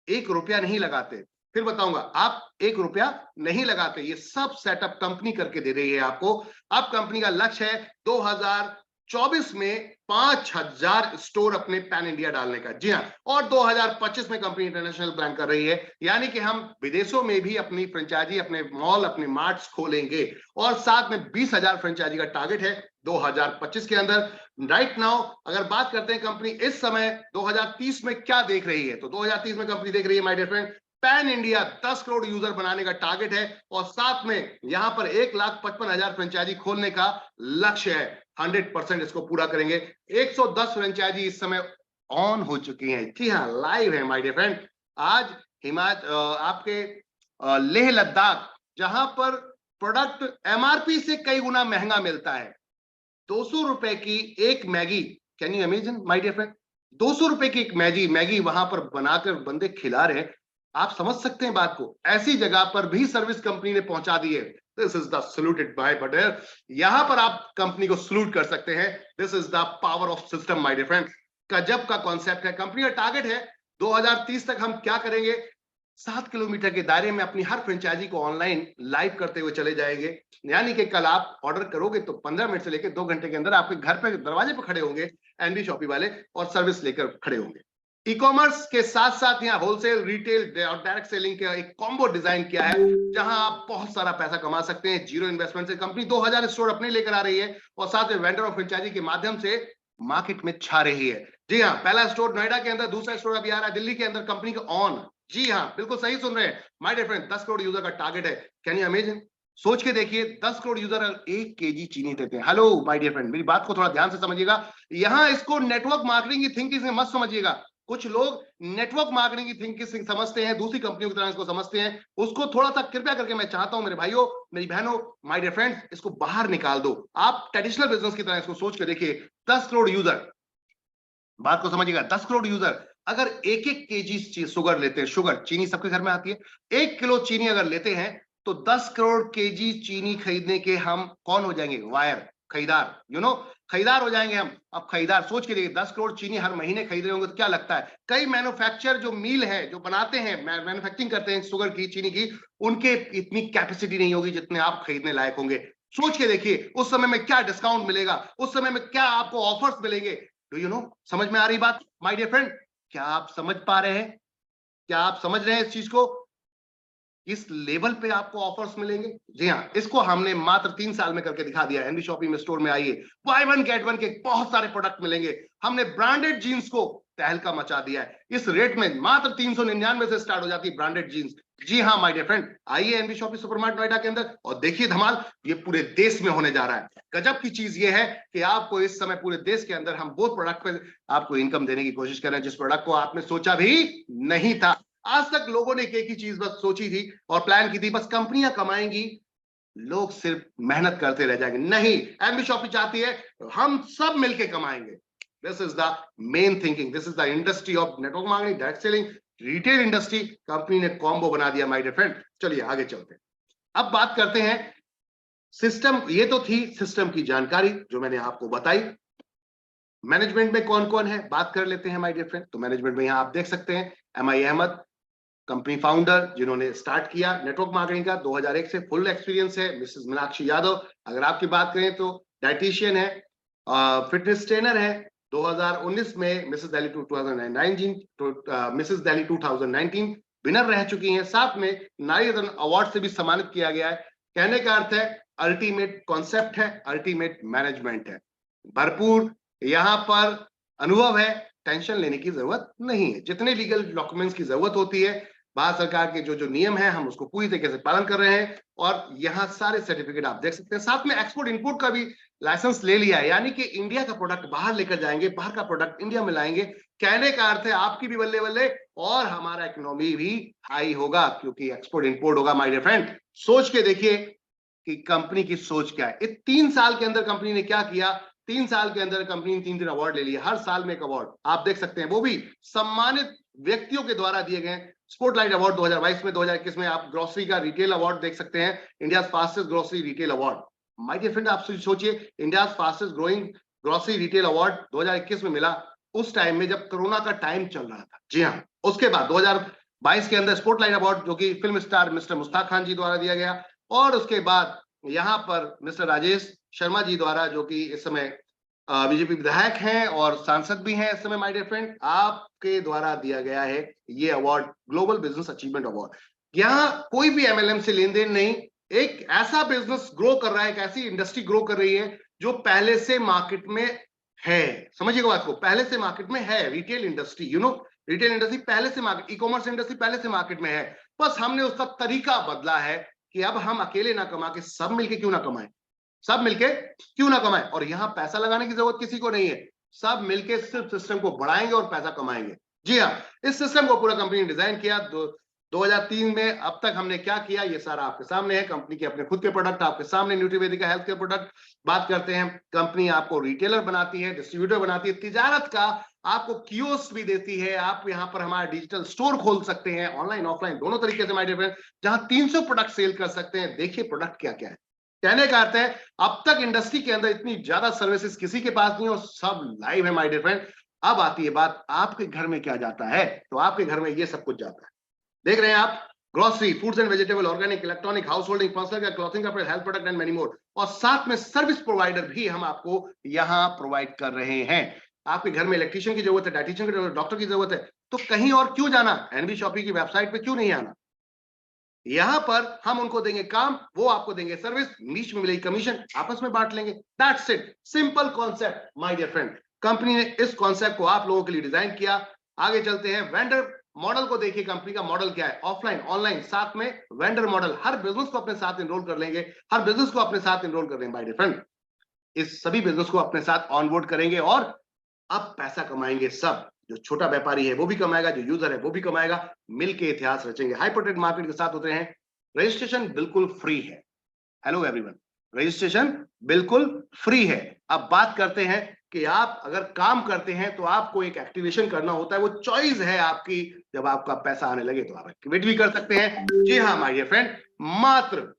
1 रुपया नहीं लगाते, फिर बताऊंगा। आप 1 रुपया नहीं लगाते, ये सब सेटअप कंपनी करके दे रही है आपको। अब कंपनी का लक्ष्य है 2024 में 5000 स्टोर अपने पैन इंडिया डालने का। जी हाँ, और 2025 में कंपनी इंटरनेशनल प्लान कर रही है, यानी कि हम विदेशों में भी अपनी फ्रेंचाइजी, अपने मॉल, अपने मार्ट्स खोलेंगे, और साथ में 20,000 फ्रेंचाइजी का टारगेट है 2025 के अंदर। राइट नाउ अगर बात करते हैं कंपनी इस समय 2030 में क्या देख रही है, तो 2030 में कंपनी देख रही है my dear friend, pan India 10 crore user बनाने का टारगेट है, और साथ में यहां पर 1,55,000 फ्रेंचाइजी खोलने का लक्ष्य है। 100% इसको पूरा करेंगे। 110 फ्रेंचाइजी इस समय ऑन हो चुकी हैं। जी हाँ, लाइव है माय डियर फ्रेंड। आज आपके लेह लद्दाख, जहां पर प्रोडक्ट एमआरपी से कई गुना महंगा मिलता है, 200 रुपए की एक Maggi, can you imagine my dear friend, 200 रुपए की एक मैगी वहां पर बनाकर बंदे खिला रहे हैं। आप समझ सकते हैं बात को, ऐसी जगह पर भी सर्विस कंपनी ने पहुंचा दी है। This is the saluted by बटेर। यहां पर आप कंपनी को सल्यूट कर सकते हैं। This is the power of system my dear friend. गजब का कॉन्सेप्ट है। कंपनी का टारगेट है 2030 तक हम क्या करेंगे, 7 किलोमीटर के दायरे में अपनी हर फ्रेंचाइजी को ऑनलाइन लाइव करते हुए चले जाएंगे। यानी कि कल आप ऑर्डर करोगे तो 15 मिनट से लेकर 2 घंटे के अंदर आपके घर पे दरवाजे पे खड़े होंगे एनबी शॉपी वाले, और सर्विस लेकर खड़े होंगे। ई कॉमर्स के साथ साथ यहाँ होलसेल, रिटेल और डायरेक्ट सेलिंग का एक कॉम्बो डिजाइन किया है, जहां आप बहुत सारा पैसा कमा सकते हैं जीरो इन्वेस्टमेंट से। कंपनी 2000 स्टोर अपने लेकर आ रही है, और साथ में वेंडर और फ्रेंचाइजी के माध्यम से मार्केट में छा रही है। जी हाँ, पहला स्टोर नोएडा के अंदर, दूसरा स्टोर अभी आ रहा है दिल्ली के अंदर, कंपनी का ऑन। जी हाँ, बिल्कुल सही सुन रहे हैं my dear friend, 10 crore user का टारगेट है। Can you imagine? सोच के देखिए, 10 करोड़ यूजर 1 केजी चीनी देते हैं। हेलो माय डियर फ्रेंड, मेरी बात को थोड़ा ध्यान से समझिएगा। यहां इसको नेटवर्क मार्केटिंग की थिंकिंग से मत समझिएगा। कुछ लोग नेटवर्क मार्केटिंग की थिंकिंग समझते हैं, दूसरी कंपनियों की तरह इसको समझते हैं। उसको थोड़ा सा कृपया करके मैं चाहता हूं मेरे भाइयों, मेरी बहनों, माय डियर फ्रेंड्स, इसको बाहर निकाल दो। आप ट्रेडिशनल बिजनेस की तरह इसको सोच के देखिए। 10 करोड़ यूजर, बात को समझिएगा, 10 करोड़ यूजर अगर 1-1 केजी शुगर लेते हैं, शुगर चीनी सबके घर में आती है, 1 किलो चीनी अगर लेते हैं तो 10 करोड़ केजी चीनी खरीदने के हम कौन हो जाएंगे? वायर खरीदार, खरीदार हो जाएंगे हम। अब खरीदार सोच के देखिए, 10 करोड़ चीनी हर महीने खरीद रहे होंगे तो क्या लगता है, कई मैन्युफैक्चर जो मिल है, जो बनाते हैं, मैन्युफैक्चरिंग करते हैं शुगर की, चीनी की, उनके इतनी कैपेसिटी नहीं होगी जितने आप खरीदने लायक होंगे। सोच के देखिए उस समय में क्या डिस्काउंट मिलेगा, उस समय में क्या आपको ऑफर्स मिलेंगे। Do you know? समझ में आ रही बात माय डियर फ्रेंड? क्या आप समझ पा रहे हैं? क्या आप समझ रहे हैं इस चीज को? इस लेवल पे आपको ऑफर्स मिलेंगे। जी हाँ, इसको हमने मात्र 3 साल में करके दिखा दिया। एनबी शॉपिंग में स्टोर में आइए, बाय वन गेट वन के बहुत सारे प्रोडक्ट मिलेंगे। हमने ब्रांडेड जीन्स को तहलका मचा दिया है। इस रेट में मात्र 399 से स्टार्ट हो जाती है ब्रांडेड जीन्स। जी हाँ माय डियर फ्रेंड, आइए एनबी शॉपिंग सुपरमार्ट नोएडा के अंदर और देखिए धमाल। ये पूरे देश में होने जा रहा है। गजब की चीज ये है कि आपको इस समय पूरे देश के अंदर हम वो प्रोडक्ट पे आपको इनकम देने की कोशिश कर रहे हैं जिस प्रोडक्ट को आपने सोचा भी नहीं था। आज तक लोगों ने एक ही चीज बस सोची थी और प्लान की थी, बस कंपनियां कमाएंगी, लोग सिर्फ मेहनत करते रह जाएंगे। नहीं, एनबी शॉपी चाहती है हम सब मिलके कमाएंगे। This is the main thinking, this is the industry of network marketing, direct selling, retail industry. Company ने कॉम्बो बना दिया माय डियर फ्रेंड। चलिए आगे चलते हैं। अब बात करते हैं सिस्टम। ये तो थी सिस्टम की जानकारी जो मैंने आपको बताई। मैनेजमेंट में कौन कौन है बात कर लेते हैं माय डियर फ्रेंड। तो मैनेजमेंट में यहां आप देख सकते हैं एमआई अहमद, कंपनी फाउंडर, जिन्होंने स्टार्ट किया नेटवर्क मार्केटिंग का, 2001 से फुल एक्सपीरियंस है। मिसेस मीनाक्षी यादव, अगर आपकी बात करें तो डाइटिशियन है, फिटनेस ट्रेनर है। 2019 में Mrs Delhi 2019 Mrs Delhi 2019 winner रह चुकी हैं। साथ में नारी रत्न अवार्ड से भी सम्मानित किया गया है। कहने का अर्थ है अल्टीमेट कॉन्सेप्ट है, अल्टीमेट मैनेजमेंट है, भरपूर यहां पर अनुभव है। टेंशन लेने की जरूरत नहीं है। जितने लीगल डॉक्यूमेंट्स की जरूरत होती है, भारत सरकार के जो जो नियम है, हम उसको पूरी तरीके से पालन कर रहे हैं। और यहाँ सारे सर्टिफिकेट आप देख सकते हैं। साथ में एक्सपोर्ट इंपोर्ट का भी लाइसेंस ले लिया है, यानी कि इंडिया का प्रोडक्ट बाहर लेकर जाएंगे, बाहर का प्रोडक्ट इंडिया में लाएंगे। कहने का अर्थ है आपकी भी बल्ले बल्ले और हमारा इकोनॉमी भी हाई होगा, क्योंकि एक्सपोर्ट इंपोर्ट होगा माय डियर फ्रेंड। सोच के देखिए कि कंपनी की सोच क्या है। 3 साल के अंदर कंपनी ने क्या किया। 3 साल के अंदर कंपनी ने 3 अवार्ड ले लिए, हर साल में एक अवार्ड आप देख सकते हैं, वो भी सम्मानित व्यक्तियों के द्वारा दिए गए। स्पॉटलाइट अवार्ड 2022 में, 2021 में आप ग्रोसरी का रिटेल अवार्ड देख सकते हैं, India fastest grocery retail award. My dear friend, आप सोचिए, India fastest growing grocery retail award 2021 में मिला, उस टाइम में जब कोरोना का टाइम चल रहा था। जी हाँ, उसके बाद 22 के अंदर स्पॉटलाइट अवार्ड जो कि film star mister Mushtaq Khan ji द्वारा दिया गया, और उसके बाद यहाँ पर मिस्टर राजेश शर्मा जी द्वारा, जो कि इस समय बीजेपी विधायक हैं और सांसद भी हैं इस समय, माय डियर फ्रेंड, आपके द्वारा दिया गया है ये award, global business achievement award. यहाँ कोई भी एमएलएम से लेन देन नहीं, एक ऐसा बिजनेस ग्रो कर रहा है, एक ऐसी इंडस्ट्री ग्रो कर रही है जो पहले से मार्केट में है। समझिएगा बात को, पहले से मार्केट में है। रिटेल इंडस्ट्री, रिटेल इंडस्ट्री पहले से मार्केट, ई कॉमर्स इंडस्ट्री पहले से मार्केट में है, बस हमने उसका तरीका बदला है कि अब हम अकेले ना कमा के सब मिलके क्यों ना कमाएं, सब मिलके क्यों ना कमाएं। और यहां पैसा लगाने की जरूरत किसी को नहीं है, सब मिलके सिर्फ सिस्टम को बढ़ाएंगे और पैसा कमाएंगे। जी हाँ, इस सिस्टम को पूरा कंपनी ने डिजाइन किया। 2003 में अब तक हमने क्या किया ये सारा आपके सामने है। कंपनी के अपने खुद के प्रोडक्ट आपके सामने, न्यूट्रीवेदिका हेल्थ केयर प्रोडक्ट बात करते हैं। कंपनी आपको रिटेलर बनाती है, डिस्ट्रीब्यूटर बनाती है, तिजारत का आपको कियोस्क भी देती है। आप यहाँ पर हमारा डिजिटल स्टोर खोल सकते हैं, ऑनलाइन ऑफलाइन दोनों तरीके से माय डियर फ्रेंड, जहां 300 प्रोडक्ट सेल कर सकते हैं। देखिए प्रोडक्ट क्या क्या है। कहने का अर्थ है अब तक इंडस्ट्री के अंदर इतनी ज्यादा सर्विसेज किसी के पास नहीं, और सब लाइव है माय डियर फ्रेंड। अब आती है बात, आपके घर में क्या जाता है, तो आपके घर में ये सब कुछ जाता है। देख रहे हैं आप, grocery, foods and vegetable, organic, electronic, house holding, personal care, clothing, कपड़े, health product and many more. और साथ में सर्विस प्रोवाइडर भी हम आपको यहां प्रोवाइड कर रहे हैं। आपके घर में इलेक्ट्रिशियन की जरूरत है, डाइटिशियन की जरूरत, डॉक्टर की जरूरत है, तो कहीं और क्यों जाना, एनबी शॉपिंग की वेबसाइट पे क्यों नहीं आना। यहां पर हम उनको देंगे काम, वो आपको देंगे सर्विस, नीच में मिलेगी कमीशन, आपस में बांट लेंगे। That's it, simple concept my dear friend. Company ने इस कॉन्सेप्ट को आप लोगों के लिए डिजाइन किया। आगे चलते हैं, वेंडर मॉडल को देखिए। कंपनी का मॉडल क्या है, ऑफलाइन ऑनलाइन साथ में वेंडर मॉडल। हर बिजनेस को अपने साथ एनरोल कर लेंगे, हर बिजनेस को अपने साथ एनरोल कर लेंगे माय डियर फ्रेंड। इस सभी बिजनेस को अपने साथ ऑनबोर्ड करेंगे और अब पैसा कमाएंगे सब। जो छोटा व्यापारी है वो भी कमाएगा, जो यूजर है वो भी कमाएगा, मिलके इतिहास रचेंगे। हाइपरटेक मार्केट के साथ होते हैं। रजिस्ट्रेशन बिल्कुल फ्री है। हेलो एवरीवन, रजिस्ट्रेशन बिल्कुल फ्री है। अब बात करते हैं कि आप अगर काम करते हैं तो आपको एक एक्टिवेशन करना होता है, वो चॉइस है आपकी। जब आपका पैसा आने लगे तो आप एक्टिवेट भी कर सकते हैं। जी हाँ माय डियर फ्रेंड, मात्र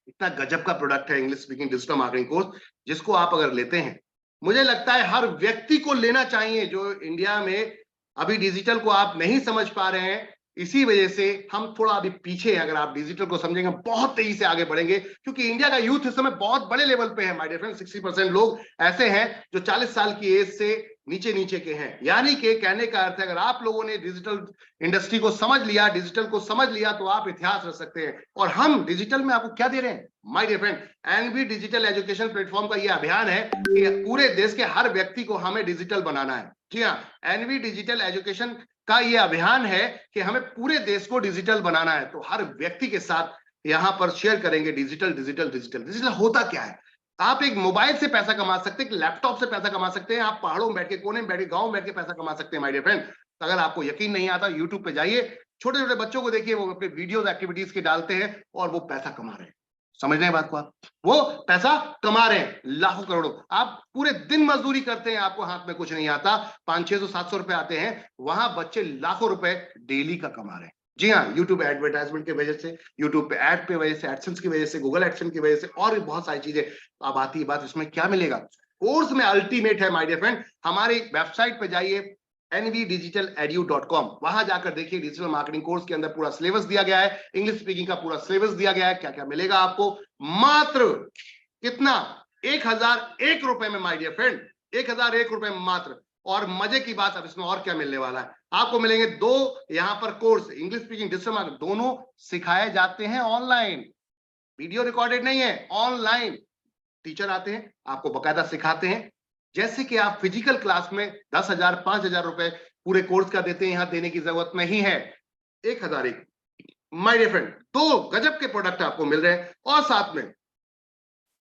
इतना गजब का प्रोडक्ट है English speaking digital marketing course, जिसको आप अगर लेते हैं, मुझे लगता है हर व्यक्ति को लेना चाहिए। जो इंडिया में अभी डिजिटल को आप नहीं समझ पा रहे हैं, इसी वजह से हम थोड़ा अभी पीछे हैं। अगर आप डिजिटल को समझेंगे बहुत तेजी से आगे बढ़ेंगे, क्योंकि इंडिया का यूथ इस समय बहुत बड़े लेवल पे है माय डियर फ्रेंड। 60% लोग ऐसे हैं जो 40 साल की एज से नीचे नीचे के हैं। यानी कि कहने का अर्थ है, अगर आप लोगों ने डिजिटल इंडस्ट्री को समझ लिया, डिजिटल को समझ लिया, तो आप इतिहास रच सकते हैं। और हम डिजिटल में आपको क्या दे रहे हैं my dear friend, NB digital education platform का यह अभियान है कि पूरे देश के हर व्यक्ति को हमें डिजिटल बनाना है। जी हाँ, एनबी डिजिटल एजुकेशन का यह अभियान है कि हमें पूरे देश को डिजिटल बनाना है। तो हर व्यक्ति के साथ यहां पर शेयर करेंगे डिजिटल डिजिटल डिजिटल। डिजिटल होता क्या है, आप एक मोबाइल से पैसा कमा सकते हैं, एक लैपटॉप से पैसा कमा सकते हैं, आप पहाड़ों में बैठ के, कोने में बैठ के, गांव में बैठ के पैसा कमा सकते हैं माय डियर फ्रेंड। अगर आपको यकीन नहीं आता, यूट्यूब पे जाइए, छोटे छोटे बच्चों को देखिए, वो अपने वीडियोस एक्टिविटीज के डालते हैं और वो पैसा कमा रहे हैं। समझ रहे हैं बात को आप, वो पैसा कमा रहे हैं लाखों करोड़ों। आप पूरे दिन मजदूरी करते हैं, आपको हाथ में कुछ नहीं आता, 500, 600, 700 रुपए आते हैं, वहां बच्चे लाखों रुपए डेली का कमा रहे हैं। जी हाँ, यूट्यूब एडवर्टाइजमेंट की वजह से, यूट्यूब पे एड पे वजह से, एडसेंस की वजह से, गूगल एडसेंस की वजह से, और भी बहुत सारी चीजें। अब आती है बात, इसमें क्या मिलेगा। कोर्स में अल्टीमेट है माय डियर फ्रेंड। हमारी वेबसाइट पे जाइए, nvdigitaledu.com, वहां जाकर देखिए डिजिटल मार्केटिंग कोर्स के अंदर पूरा सिलेबस दिया गया है, इंग्लिश स्पीकिंग का पूरा सिलेबस दिया गया है। क्या क्या मिलेगा आपको, मात्र कितना, 1001 रुपए में माय डियर फ्रेंड, 1001 रुपए में मात्र। और मजे की बात, अब इसमें और क्या मिलने वाला है, आपको मिलेंगे 2 यहां पर course, English speaking digital marketing, दोनों सिखाए जाते हैं ऑनलाइन, वीडियो रिकॉर्डेड नहीं है, ऑनलाइन। टीचर आते हैं, आपको बकायदा सिखाते हैं। जैसे कि आप फिजिकल क्लास में 10,000 5,000 रुपए पूरे कोर्स का देते हैं, यहां देने की जरूरत नहीं है। 1001 माय डियर फ्रेंड, 2 गजब के प्रोडक्ट आपको मिल रहे हैं, और साथ में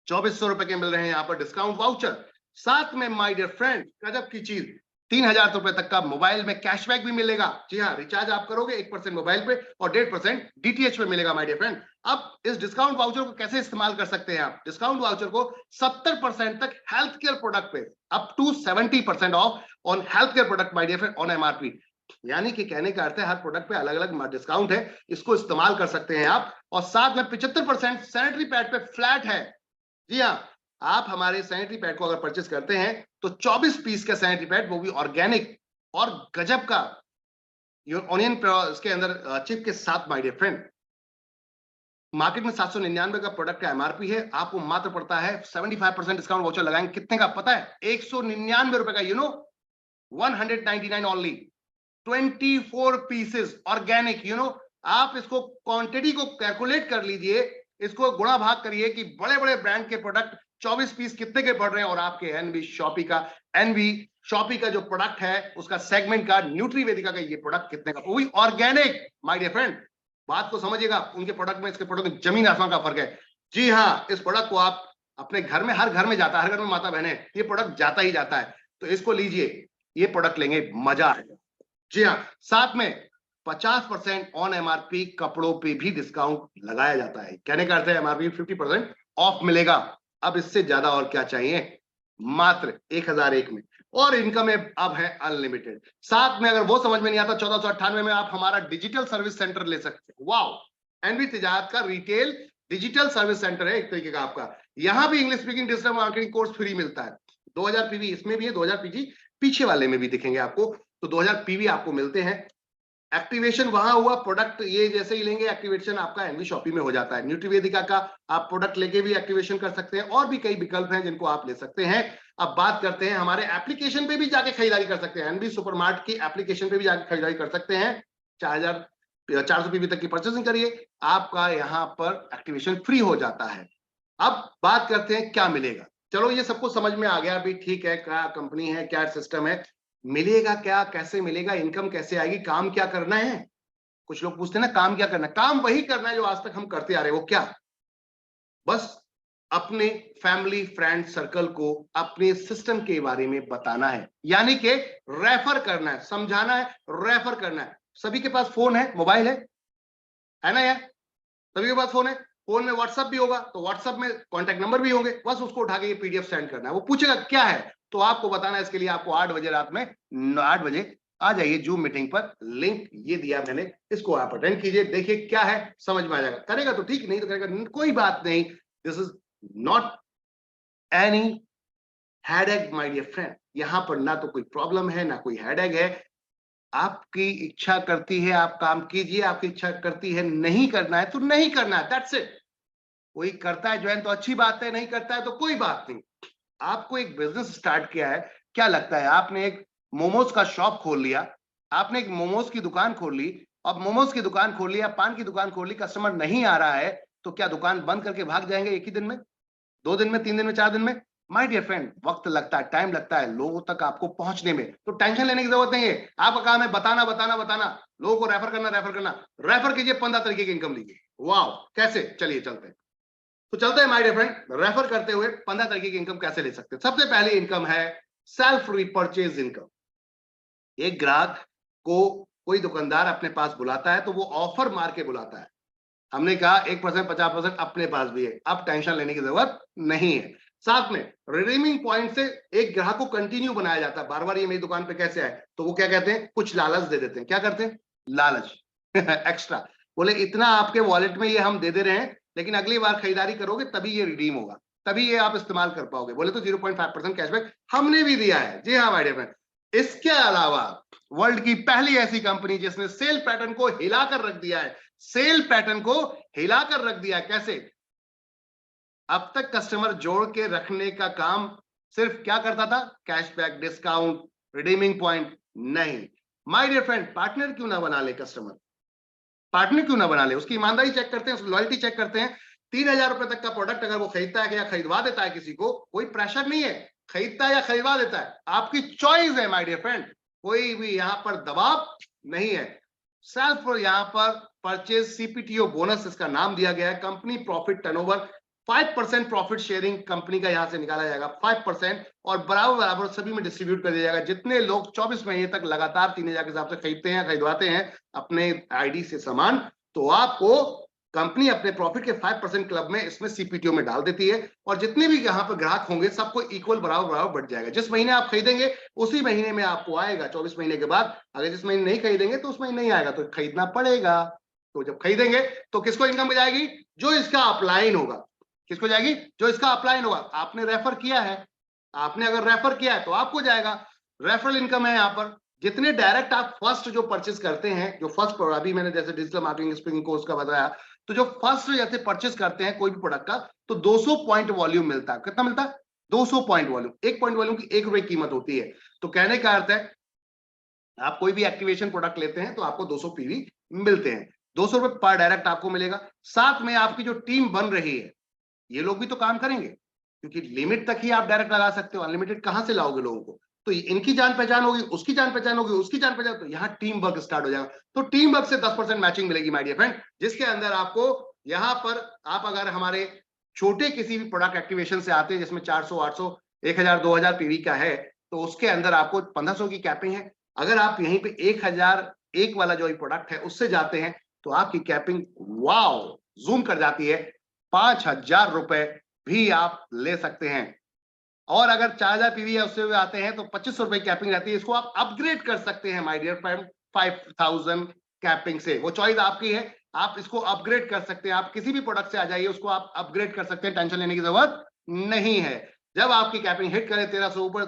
2400 रुपए के मिल रहे हैं यहां पर डिस्काउंट वाउचर। साथ में माय डियर फ्रेंड, गजब की चीज, 3,000 रुपए तक का मोबाइल में कैशबैक भी मिलेगा। जी हाँ, रिचार्ज आप करोगे 1% मोबाइल पे और 1.5% डीटीएच पे मिलेगा माय डियर फ्रेंड। अब इस डिस्काउंट वाउचर को कैसे इस्तेमाल कर सकते हैं आप, डिस्काउंट वाउचर को 70% तक हेल्थ केयर प्रोडक्ट पे, up to 70% off on health care product my dear friend, on MRP. यानी कि कहने का अर्थ है हर प्रोडक्ट पे अलग अलग डिस्काउंट है, इसको इस्तेमाल कर सकते हैं आप। और साथ में 75% सैनिटरी पैड पे फ्लैट है। जी हाँ, आप हमारे सैनिटरी पैड को अगर परचेस करते हैं तो 24 पीस का सैनिटरी पैड, वो भी ऑर्गेनिक और गजब का ऑनियन इसके अंदर चिप के साथ माय डियर फ्रेंड मार्केट में 799 का प्रोडक्ट का एमआरपी है, आपको मात्र पड़ता है 75% डिस्काउंट वाउचर लगाएंगे कितने का पता है? 199 रुपए का, 199 ओनली, 24 पीसेस ऑर्गेनिक, आप इसको क्वांटिटी को कैलकुलेट कर लीजिए, इसको गुणा भाग करिए कि बड़े बड़े ब्रांड के प्रोडक्ट 24 पीस कितने के पड़ रहे हैं, और आपके एनवी शॉपी का जो प्रोडक्ट है उसका सेगमेंट का न्यूट्रीवेदिका का ये प्रोडक्ट कितने का, वो भी ऑर्गेनिक। माय डियर फ्रेंड बात को समझिएगा, उनके प्रोडक्ट में इसके प्रोडक्ट में जमीन आसमान का फर्क है। जी हाँ, इस प्रोडक्ट को आप अपने घर में, हर घर में जाता है, हर घर में माता बहने ये प्रोडक्ट जाता ही जाता है, तो इसको लीजिए, ये प्रोडक्ट लेंगे मजा आएगा। जी हाँ, साथ में 50% ऑन एमआरपी कपड़ों पे भी डिस्काउंट लगाया जाता है। कहने का अर्थ है एमआरपी 50% ऑफ मिलेगा। अब इससे ज्यादा और क्या चाहिए, मात्र 1001 में, और इनकम अब है अनलिमिटेड। साथ में अगर वो समझ में नहीं आता, 1498 में आप हमारा डिजिटल सर्विस सेंटर ले सकते हैं। वाओ, एनवी तिजारत का रिटेल डिजिटल सर्विस सेंटर है एक तरीके का आपका। यहां भी English speaking digital marketing course free मिलता है। 2000 पीवी इसमें भी है, 2000 पीजी पीछे वाले में भी दिखेंगे आपको, तो 2000 पीवी आपको मिलते हैं। एक्टिवेशन वहां हुआ, प्रोडक्ट ये जैसे ही लेंगे एक्टिवेशन आपका एनवी शॉपी में हो जाता है। न्यूट्रीवेदिका का आप प्रोडक्ट लेके भी एक्टिवेशन कर सकते हैं, और भी कई विकल्प हैं जिनको आप ले सकते हैं। अब बात करते हैं, हमारे एप्लीकेशन पे भी जाके खरीदारी कर सकते हैं, एनवी सुपरमार्ट की एप्लीकेशन पे भी जाके खरीदारी कर सकते हैं। 400 पीवी तक की परचेसिंग करिए, आपका यहां पर एक्टिवेशन फ्री हो जाता है। अब बात करते हैं क्या मिलेगा। चलो ये सबको समझ में आ गया भी, ठीक है, क्या कंपनी है, क्या सिस्टम है, मिलेगा क्या, कैसे मिलेगा, इनकम कैसे आएगी, काम क्या करना है। कुछ लोग पूछते हैं ना काम क्या करना है, काम वही करना है जो आज तक हम करते आ रहे हैं। वो क्या, बस अपने फैमिली फ्रेंड सर्कल को अपने सिस्टम के बारे में बताना है, यानी कि रेफर करना है, समझाना है, रेफर करना है। सभी के पास फोन है, मोबाइल है ना यार, सभी के पास फोन है, फोन में व्हाट्सएप भी होगा, तो व्हाट्सएप में कॉन्टैक्ट नंबर भी होंगे, बस उसको उठा के ये पीडीएफ सेंड करना है। वो पूछेगा क्या है, तो आपको बताना है। इसके लिए आपको 8 बजे रात में 8 बजे आ जाइए जूम मीटिंग पर, लिंक ये दिया मैंने, इसको आप अटेंड कीजिए, देखिए क्या है, समझ में आ जाएगा। करेगा तो ठीक, नहीं तो करेगा कोई बात नहीं। This is not any headache my dear friend, यहां पर ना तो कोई प्रॉब्लम है ना कोई हेडेक है। आपकी इच्छा करती है आप काम कीजिए, आपकी इच्छा करती है नहीं करना है तो नहीं करना है, दैट्स इट। कोई करता है ज्वाइन तो अच्छी बात है, नहीं करता है तो कोई बात नहीं। आपको एक बिजनेस स्टार्ट किया है, क्या लगता है, आपने एक मोमोज का शॉप खोल लिया, आपने एक मोमोज की दुकान खोल ली, अब मोमोज की दुकान खोल लिया, पान की दुकान खोल ली, कस्टमर नहीं आ रहा है, तो क्या दुकान बंद करके भाग जाएंगे एक ही दिन में, 2 दिन में, 3 दिन में, 4 दिन में? माय डियर फ्रेंड, वक्त लगता है, टाइम लगता है लोगों तक आपको पहुंचने में, तो टेंशन लेने की जरूरत नहीं है। आपका काम है बताना बताना बताना, लोगों को रेफर करना, रेफर करना, रेफर कीजिए, 15 तरीके की इनकम लीजिए। वाह, कैसे, चलिए चलते हैं। तो चलते हैं माय डियर फ्रेंड, रेफर करते हुए 15 तरीके की इनकम कैसे ले सकते हैं। सबसे पहली इनकम है सेल्फ रिपर्चेज इनकम। एक ग्राहक को कोई दुकानदार अपने पास बुलाता है तो वो ऑफर मार के बुलाता है। हमने कहा 1% 50% अपने पास भी है, अब टेंशन लेने की जरूरत नहीं है। साथ में रिडीमिंग पॉइंट से एक ग्राहक को कंटिन्यू बनाया जाता है, बार बार ये मेरी दुकान पे कैसे आए, तो वो क्या कहते हैं, कुछ लालच दे देते हैं। क्या करते हैं, लालच एक्स्ट्रा, बोले इतना आपके वॉलेट में ये हम दे दे रहे हैं, लेकिन अगली बार खरीदारी करोगे तभी ये रिडीम होगा, तभी ये आप इस्तेमाल कर पाओगे। बोले तो 0.5% कैशबैक हमने भी दिया है। जी हाँ माय डियर फ्रेंड, इसके अलावा वर्ल्ड की पहली ऐसी कंपनी जिसने सेल पैटर्न को हिलाकर रख दिया है, सेल पैटर्न को हिलाकर रख दिया। कैसे, अब तक कस्टमर जोड़ के रखने का काम सिर्फ क्या करता था, कैशबैक, डिस्काउंट, रिडीमिंग पॉइंट, नहीं। माय डियर फ्रेंड, पार्टनर क्यों ना बना ले कस्टमर, पार्टनर क्यों ना बना ले, उसकी ईमानदारी चेक करते हैं, उसकी लॉयल्टी चेक करते हैं। 3000 रुपए तक का प्रोडक्ट अगर वो खरीदता है या खरीदवा देता है किसी को, कोई प्रेशर नहीं है, खरीदता है या खरीदवा देता है आपकी चॉइस है माय डियर फ्रेंड, कोई भी यहां पर दबाव नहीं है। सेल्फ यहां पर परचेज सीपीटीओ बोनस इसका नाम दिया गया है। Company profit turnover 5% profit sharing company का यहां से निकाला जाएगा 5%, और बराबर बराबर सभी में डिस्ट्रीब्यूट कर दिया जाएगा। जितने लोग 24 महीने तक लगातार 3000 के हिसाब से खरीदते हैं, खरीदवाते हैं अपने आईडी से सामान, तो आपको कंपनी अपने प्रॉफिट के 5% क्लब में इसमें सीपीटीओ में डाल देती है, और जितने भी यहां पर ग्राहक होंगे सबको इक्वल बराबर बराबर बढ़ जाएगा। जिस महीने आप खरीदेंगे उसी महीने में आपको आएगा, 24 महीने के बाद। अगर जिस महीने नहीं खरीदेंगे तो उस महीने नहीं आएगा, तो खरीदना पड़ेगा। तो जब खरीदेंगे तो किसको इनकम जाएगी, जो इसका अपलाइन होगा। किसको जाएगी, जो इसका अपलाइन होगा। आपने रेफर किया है, आपने अगर रेफर किया है तो आपको जाएगा, रेफरल इनकम है यहां पर। जितने डायरेक्ट आप फर्स्ट जो परचेस करते हैं, जो फर्स्ट अभी मैंने जैसे डिजिटल मार्केटिंग स्पीकिंग कोर्स का बताया, तो जो फर्स्ट जैसे परचेस करते हैं कोई भी प्रोडक्ट का, तो 200 पॉइंट वॉल्यूम मिलता है। कितना मिलता है? 200 पॉइंट वॉल्यूम। एक पॉइंट वॉल्यूम की ₹1 कीमत होती है। तो कहने का अर्थ है आप कोई भी एक्टिवेशन प्रोडक्ट लेते हैं तो आपको 200 पीवी मिलते हैं। 200 रुपए पर डायरेक्ट आपको मिलेगा। साथ में आपकी जो टीम बन रही है, ये लोग भी तो काम करेंगे, क्योंकि लिमिट तक ही आप डायरेक्ट लगा सकते हो, अनलिमिटेड कहां से लाओगे लोगों को? तो इनकी जान पहचान होगी, उसकी जान पहचान होगी, उसकी जान पहचान, तो यहाँ टीम वर्क स्टार्ट हो जाएगा। तो टीम वर्क से 10% मैचिंग मिलेगी माय डियर फ्रेंड, जिसके अंदर आपको यहाँ पर आप अगर हमारे छोटे किसी भी प्रोडक्ट एक्टिवेशन से आते हैं जिसमें 400, 800, 1000, 2000 पीवी का है, तो उसके अंदर आपको 1500 की कैपिंग है। अगर आप यहीं पे 1001 वाला जो प्रोडक्ट है उससे जाते हैं तो आपकी कैपिंग वाओ जूम कर जाती है, 5000 रुपए भी आप ले सकते हैं। और अगर 4000 पीवी है उससे भी आते हैं तो 2500 रुपए कैपिंग रहती है। इसको आप अपग्रेड कर सकते हैं माय डियर फ्रेंड 5000 कैपिंग से। वो चॉइस आपकी है, आप इसको अपग्रेड कर सकते हैं। आप किसी भी प्रोडक्ट से आ जाइए, उसको आप अपग्रेड कर सकते हैं, टेंशन लेने की जरूरत नहीं है। जब आपकी कैपिंग हिट करे 1300 ऊपर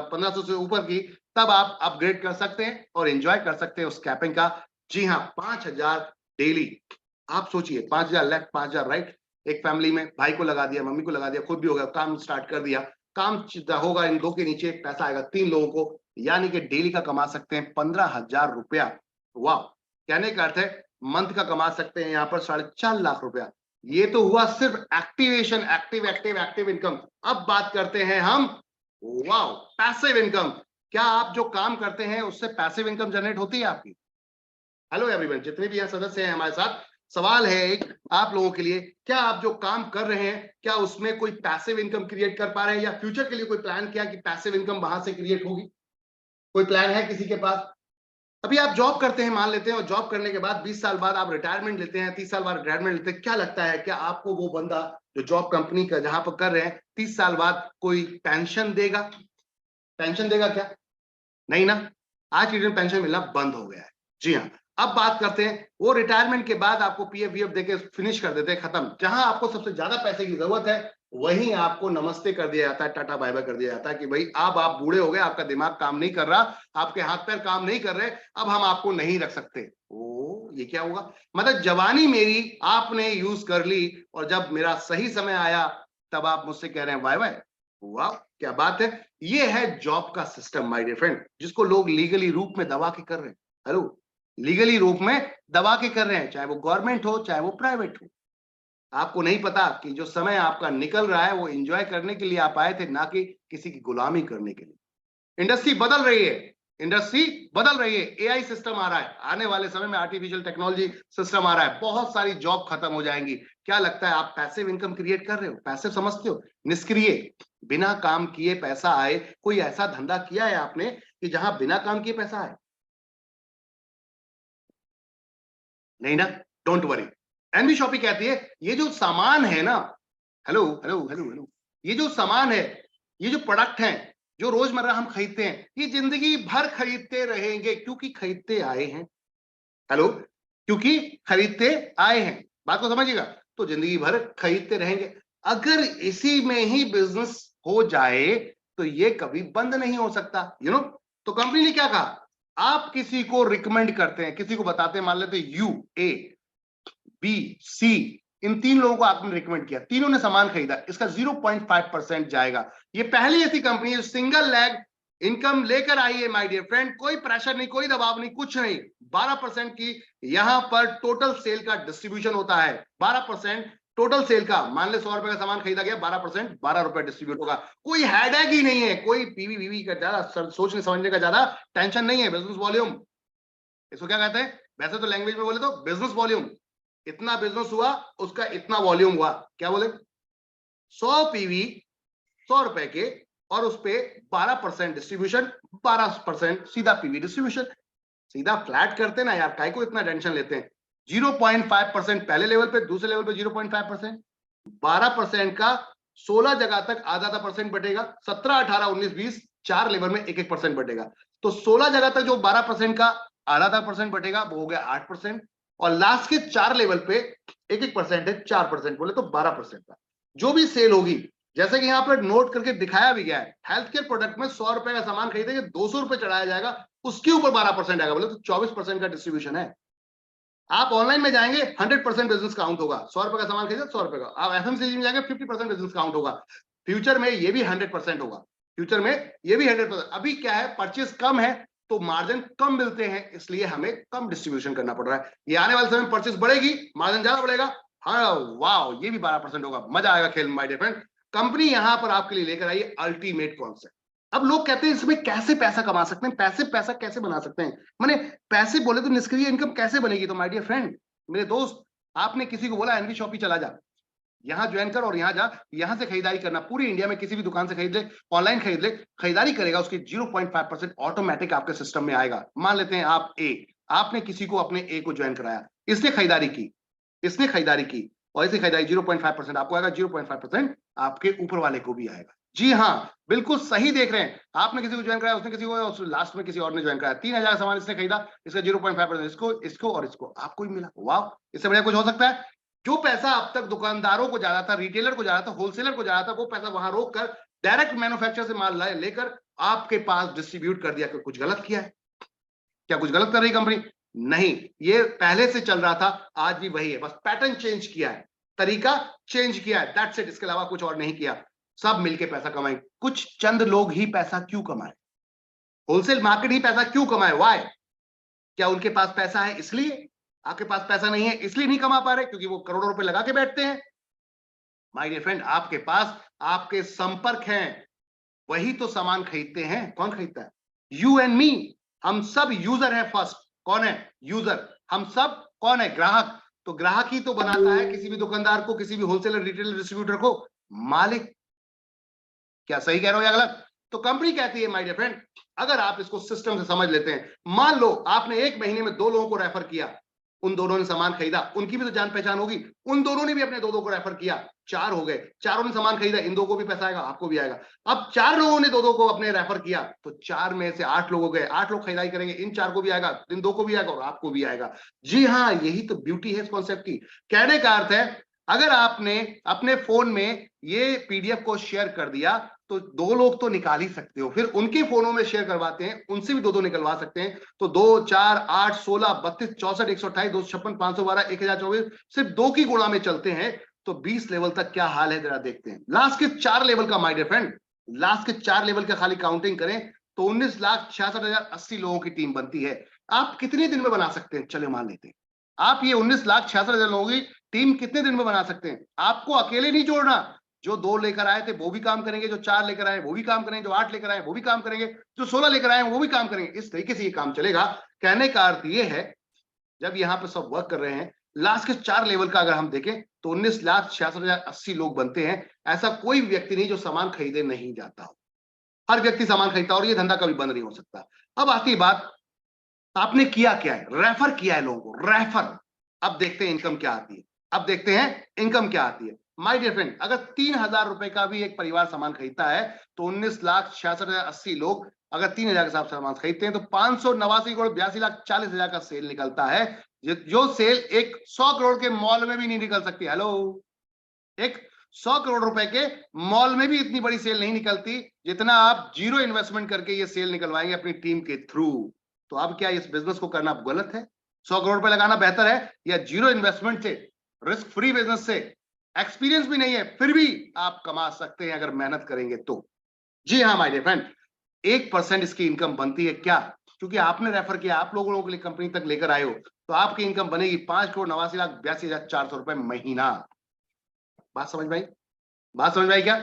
1500 से ऊपर की, तब आप अपग्रेड कर सकते हैं और एंजॉय कर सकते हैं उस कैपिंग का। जी हाँ, 5000 डेली। आप सोचिए 5000 लेफ्ट 5000 राइट, एक फैमिली में भाई को लगा दिया, मम्मी को लगा दिया, खुद भी हो गया, काम स्टार्ट कर दिया, काम होगा, इन दो के नीचे पैसा आएगा 3 लोगों को, यानी कि डेली का कमा सकते हैं 15,000 रुपया। वाह, कहने का अर्थ है मंथ का कमा सकते हैं यहाँ पर 4.5 लाख रुपया। ये तो हुआ सिर्फ activation, active active active income. अब बात करते हैं हम वाओ पैसिव इनकम। क्या आप जो काम करते हैं उससे पैसिव इनकम जनरेट होती है आपकी? हेलो एवरीवन, जितने भी यहाँ सदस्य हैं हमारे साथ, सवाल है एक आप लोगों के लिए, क्या आप जो काम कर रहे हैं क्या उसमें कोई पैसिव इनकम क्रिएट कर पा रहे हैं, या फ्यूचर के लिए कोई प्लान किया कि पैसिव इनकम वहां से क्रिएट होगी? कोई प्लान है किसी के पास? अभी आप जॉब करते हैं मान लेते हैं, और जॉब करने के बाद 20 साल बाद आप रिटायरमेंट लेते हैं, 30 साल बाद रिटायरमेंट लेते हैं, क्या लगता है क्या आपको वो बंदा जो जॉब कंपनी का जहां पर कर रहे हैं 30 साल बाद कोई पेंशन देगा? पेंशन देगा क्या? नहीं ना, आज की डेट में पेंशन मिलना बंद हो गया है। जी हाँ, अब बात करते हैं वो रिटायरमेंट के बाद आपको पीएफ वीएफ देके फिनिश कर देते हैं, खत्म। जहां आपको सबसे ज्यादा पैसे की जरूरत है वहीं आपको नमस्ते कर दिया जाता है, टाटा बाय बाय कर दिया जाता है कि भाई अब आप बूढ़े हो गए, आपका दिमाग काम नहीं कर रहा, आपके हाथ पैर काम नहीं कर रहे, अब हम आपको नहीं रख सकते। ओ ये क्या होगा? मतलब जवानी मेरी आपने यूज कर ली और जब मेरा सही समय आया तब आप मुझसे कह रहे हैं बाय बाय। वाह क्या बात है। ये है जॉब का सिस्टम माय डियर फ्रेंड, जिसको लोग लीगली रूप में दबा के कर रहे हैं। हेलो, लीगली रूप में दबा के कर रहे हैं, चाहे वो गवर्नमेंट हो चाहे वो प्राइवेट हो। आपको नहीं पता कि जो समय आपका निकल रहा है वो एंजॉय करने के लिए आप आए थे, ना कि किसी की गुलामी करने के लिए। इंडस्ट्री बदल रही है, इंडस्ट्री बदल रही है, एआई सिस्टम आ रहा है, आने वाले समय में आर्टिफिशियल टेक्नोलॉजी सिस्टम आ रहा है, बहुत सारी जॉब खत्म हो जाएंगी। क्या लगता है आप पैसिव इनकम क्रिएट कर रहे हो? पैसिव समझते हो? निष्क्रिय, बिना काम किए पैसा आए। कोई ऐसा धंधा किया है आपने कि जहां बिना काम किए पैसा आए? नहीं ना, डोंट वरी। एनबी शॉपी कहती है ये जो सामान है ना, हेलो हेलो हेलो हेलो, ये जो सामान है, ये जो प्रोडक्ट है, जो रोजमर्रा हम खरीदते हैं, ये जिंदगी भर खरीदते रहेंगे, क्योंकि खरीदते आए हैं। हेलो, क्योंकि खरीदते आए हैं, बात को समझिएगा। तो जिंदगी भर खरीदते रहेंगे। अगर इसी में ही बिजनेस हो जाए तो ये कभी बंद नहीं हो सकता, यू नो। तो कंपनी ने क्या कहा, आप किसी को रिकमेंड करते हैं, किसी को बताते हैं, मान लेते यू ए बी सी, इन 3 लोगों को आपने रिकमेंड किया, तीनों ने सामान खरीदा, इसका 0.5% जाएगा। ये पहली ऐसी कंपनी है सिंगल लेग इनकम लेकर आई है माय डियर फ्रेंड। कोई प्रेशर नहीं, कोई दबाव नहीं, कुछ नहीं। 12% की यहां पर टोटल सेल का डिस्ट्रीब्यूशन होता है। 12% टोटल सेल का, मान ले 100 रुपए का सामान खरीदा गया, 12% 12 रुपए डिस्ट्रीब्यूट होगा। कोई हेडेक ही नहीं है, कोई पीवी वीवी का ज्यादा सोचने समझने का ज्यादा टेंशन नहीं है। बिजनेस वॉल्यूम, इसको क्या कहते हैं वैसे तो लैंग्वेज में बोले तो बिजनेस वॉल्यूम। इतना बिजनेस हुआ, उसका इतना वॉल्यूम हुआ। क्या बोले? 100 पीवी 100 रुपए के, और उस पे 12% डिस्ट्रीब्यूशन, 12% सीधा पीवी डिस्ट्रीब्यूशन। सीधा फ्लैट करते ना यार, काय को इतना टेंशन लेते हैं? 0.5% पहले लेवल पे, दूसरे लेवल पे 0.5%, 12% का 16 जगह तक आधा आधा परसेंट बटेगा, 17, 18, 19, 20 4 लेवल में 1-1% बटेगा। तो 16 जगह तक जो 12% का आधा आधा परसेंट बटेगा वो हो गया 8%, और लास्ट के 4 लेवल पे 1-1% है, 4% बोले तो 12% का जो भी सेल होगी। जैसे कि यहाँ पर नोट करके दिखाया भी गया है, हेल्थ केयर प्रोडक्ट में 100 रुपए का सामान खरीदेंगे 200 रुपए चढ़ाया जाएगा, उसके ऊपर 12% आएगा। बोले तो 24% का डिस्ट्रीब्यूशन है। आप ऑनलाइन में जाएंगे 100% बिजनेस काउंट होगा। 100 रुपए का सामान खरीदे 100 रुपए का। आप एफएमसीजी में जाएंगे 50% बिजनेस काउंट होगा। फ्यूचर में ये भी 100% होगा। फ्यूचर में ये भी 100%। अभी क्या है, परचेज कम है तो मार्जिन कम मिलते हैं, इसलिए हमें कम डिस्ट्रीब्यूशन करना पड़ रहा है। ये आने वाले समय में परचेज बढ़ेगी, मार्जिन ज्यादा बढ़ेगा। हाँ वाह, ये भी 12% होगा। मजा आएगा खेल में माय डियर फ्रेंड। कंपनी यहां पर आपके लिए लेकर आई अल्टीमेट कॉन्सेप्ट। अब लोग कहते हैं इसमें कैसे पैसा कमा सकते हैं, पैसा कैसे बना सकते हैं। मैंने पैसे बोले तो निष्क्रिय इनकम कैसे बनेगी। तो माय डियर फ्रेंड, मेरे दोस्त, आपने किसी को बोला एनवी शॉपी चला जा, यहां ज्वाइन कर और यहां जा, यहां से खरीदारी करना, पूरी इंडिया में किसी भी दुकान से खरीद ले, ऑनलाइन खरीद ले, खरीदारी करेगा, उसकी 0.5% ऑटोमेटिक आपके सिस्टम में आएगा। मान लेते हैं आप ए, आपने किसी को अपने ए को ज्वाइन कराया, इसने खरीदारी की, और ऐसी खरीदारी 0.5% आपको आएगा, 0.5% आपके ऊपर वाले को भी आएगा। जी हाँ, बिल्कुल सही देख रहे हैं। आपने किसी को ज्वाइन कराया, उसने किसी को, लास्ट में किसी और ने ज्वाइन कराया, 3000 का सामान इसने खरीदा, इसका 0.5% इसको और इसको आपको ही मिला। वाह, इससे बढ़िया कुछ हो सकता है। जो पैसा अब तक दुकानदारों को जा रहा था, रिटेलर को जा रहा था, होलसेलर को जा रहा था, वो पैसा वहां रोक कर डायरेक्ट मैन्युफैक्चरर से माल लेकर आपके पास डिस्ट्रीब्यूट कर दिया। कुछ गलत किया है क्या? कुछ गलत कर रही कंपनी? नहीं, ये पहले से चल रहा था, आज भी वही है, बस पैटर्न चेंज किया है, तरीका चेंज किया है, दैट्स इट। इसके अलावा कुछ और नहीं किया। सब मिलके पैसा कमाए। कुछ चंद लोग ही पैसा क्यों कमाए? होलसेल मार्केट ही पैसा क्यों कमाए? व्हाई? क्या उनके पास पैसा है इसलिए? आपके पास पैसा नहीं है इसलिए नहीं कमा पा रहे? क्योंकि वो करोड़ों रुपए लगा के बैठते हैं? माय डियर फ्रेंड, आपके पास आपके संपर्क हैं, वही तो सामान खरीदते हैं। कौन खरीदता है? You and me. हम सब यूजर हैं। फर्स्ट कौन है? यूजर। हम सब कौन है? ग्राहक। तो ग्राहक ही तो बनाता है किसी भी दुकानदार को, किसी भी होलसेलर, रिटेलर, डिस्ट्रीब्यूटर को मालिक। क्या सही कह रहा हूं या गलत? तो कंपनी कहती है माय डियर फ्रेंड, अगर आप इसको सिस्टम से समझ लेते हैं, मान लो आपने एक महीने में 2 लोगों को रेफर किया, उन दोनों ने सामान खरीदा, उनकी भी तो जान पहचान होगी, उन दोनों ने भी अपने 2-2 को रेफर किया, 4 हो गए, चारों ने सामान खरीदा, इन 2 को भी पैसा आएगा, आपको भी आएगा। अब 4 लोगों ने 2-2 को अपने रेफर किया, तो 4 में से 8 लोग हो गए, 8 लोग खरीदारी करेंगे, इन 4 को भी आएगा, इन 2 को भी आएगा और आपको भी आएगा। जी हाँ, यही तो ब्यूटी है इस कॉन्सेप्ट की। कहने का अर्थ है, अगर आपने अपने फोन में ये पीडीएफ को शेयर कर दिया, तो 2 लोग तो निकाल ही सकते हो, फिर उनके फोनों में शेयर करवाते हैं, उनसे भी 2-2 निकलवा सकते हैं। तो 2, 4, 8, 16, 32, 64, 128, 256, 512, 1024, सिर्फ 2 की गुणा में चलते हैं, तो 20 लेवल तक क्या हाल है जरा देखते हैं। लास्ट के 4 लेवल का माय डियर फ्रेंड, लास्ट के 4 लेवल का खाली काउंटिंग करें तो 19,66,080 लोगों की टीम बनती है। आप कितने दिन में बना सकते हैं? चले मान लेते हैं आप ये 19,66,000 लोगों की टीम कितने दिन में बना सकते हैं? आपको अकेले नहीं जोड़ना, जो 2 लेकर आए थे वो भी काम करेंगे, जो 4 लेकर आए वो भी काम करेंगे, जो 8 लेकर आए वो भी काम करेंगे, जो 16 लेकर आए वो भी काम करेंगे। इस तरीके से ये काम चलेगा। कहने का अर्थ ये है, जब यहाँ पे सब वर्क कर रहे हैं, लास्ट के 4 लेवल का अगर हम देखें तो 19,66,080 लोग बनते हैं। ऐसा कोई व्यक्ति नहीं जो सामान खरीदे नहीं जाता हो, हर व्यक्ति सामान खरीदता और ये धंधा कभी बंद नहीं हो सकता। अब आती है बात, आपने किया क्या है? रेफर किया है लोगों को, रेफर। अब देखते हैं इनकम क्या आती है, अब देखते हैं इनकम क्या आती है। माय डियर फ्रेंड, अगर 3,000 रुपए का भी एक परिवार सामान खरीदता है, तो 19,66,080 लोग अगर 3,000 के हिसाब से सामान खरीदते हैं, तो 589 करोड़ 82,40,000 का सेल निकलता है, जो सेल एक 100 करोड़ के मॉल में भी नहीं निकल सकती। हेलो, एक 100 करोड़ रुपए के मॉल में भी इतनी बड़ी सेल नहीं निकलती जितना आप जीरो इन्वेस्टमेंट करके ये सेल निकलवाएंगे अपनी टीम के थ्रू। तो अब क्या इस बिजनेस को करना गलत है? 100 करोड़ रुपए लगाना बेहतर है या जीरो इन्वेस्टमेंट से, रिस्क फ्री बिजनेस से, एक्सपीरियंस भी नहीं है फिर भी आप कमा सकते हैं अगर मेहनत करेंगे तो? जी हाँ माय डियर फ्रेंड, 1% इसकी इनकम बनती है। क्या? क्योंकि आपने रेफर किया, आप लोगों के लिए कंपनी तक लेकर आए हो, तो आपकी इनकम बनेगी 5,89,82,400 रुपए महीना। बात समझ में आई? बात समझ में आई क्या?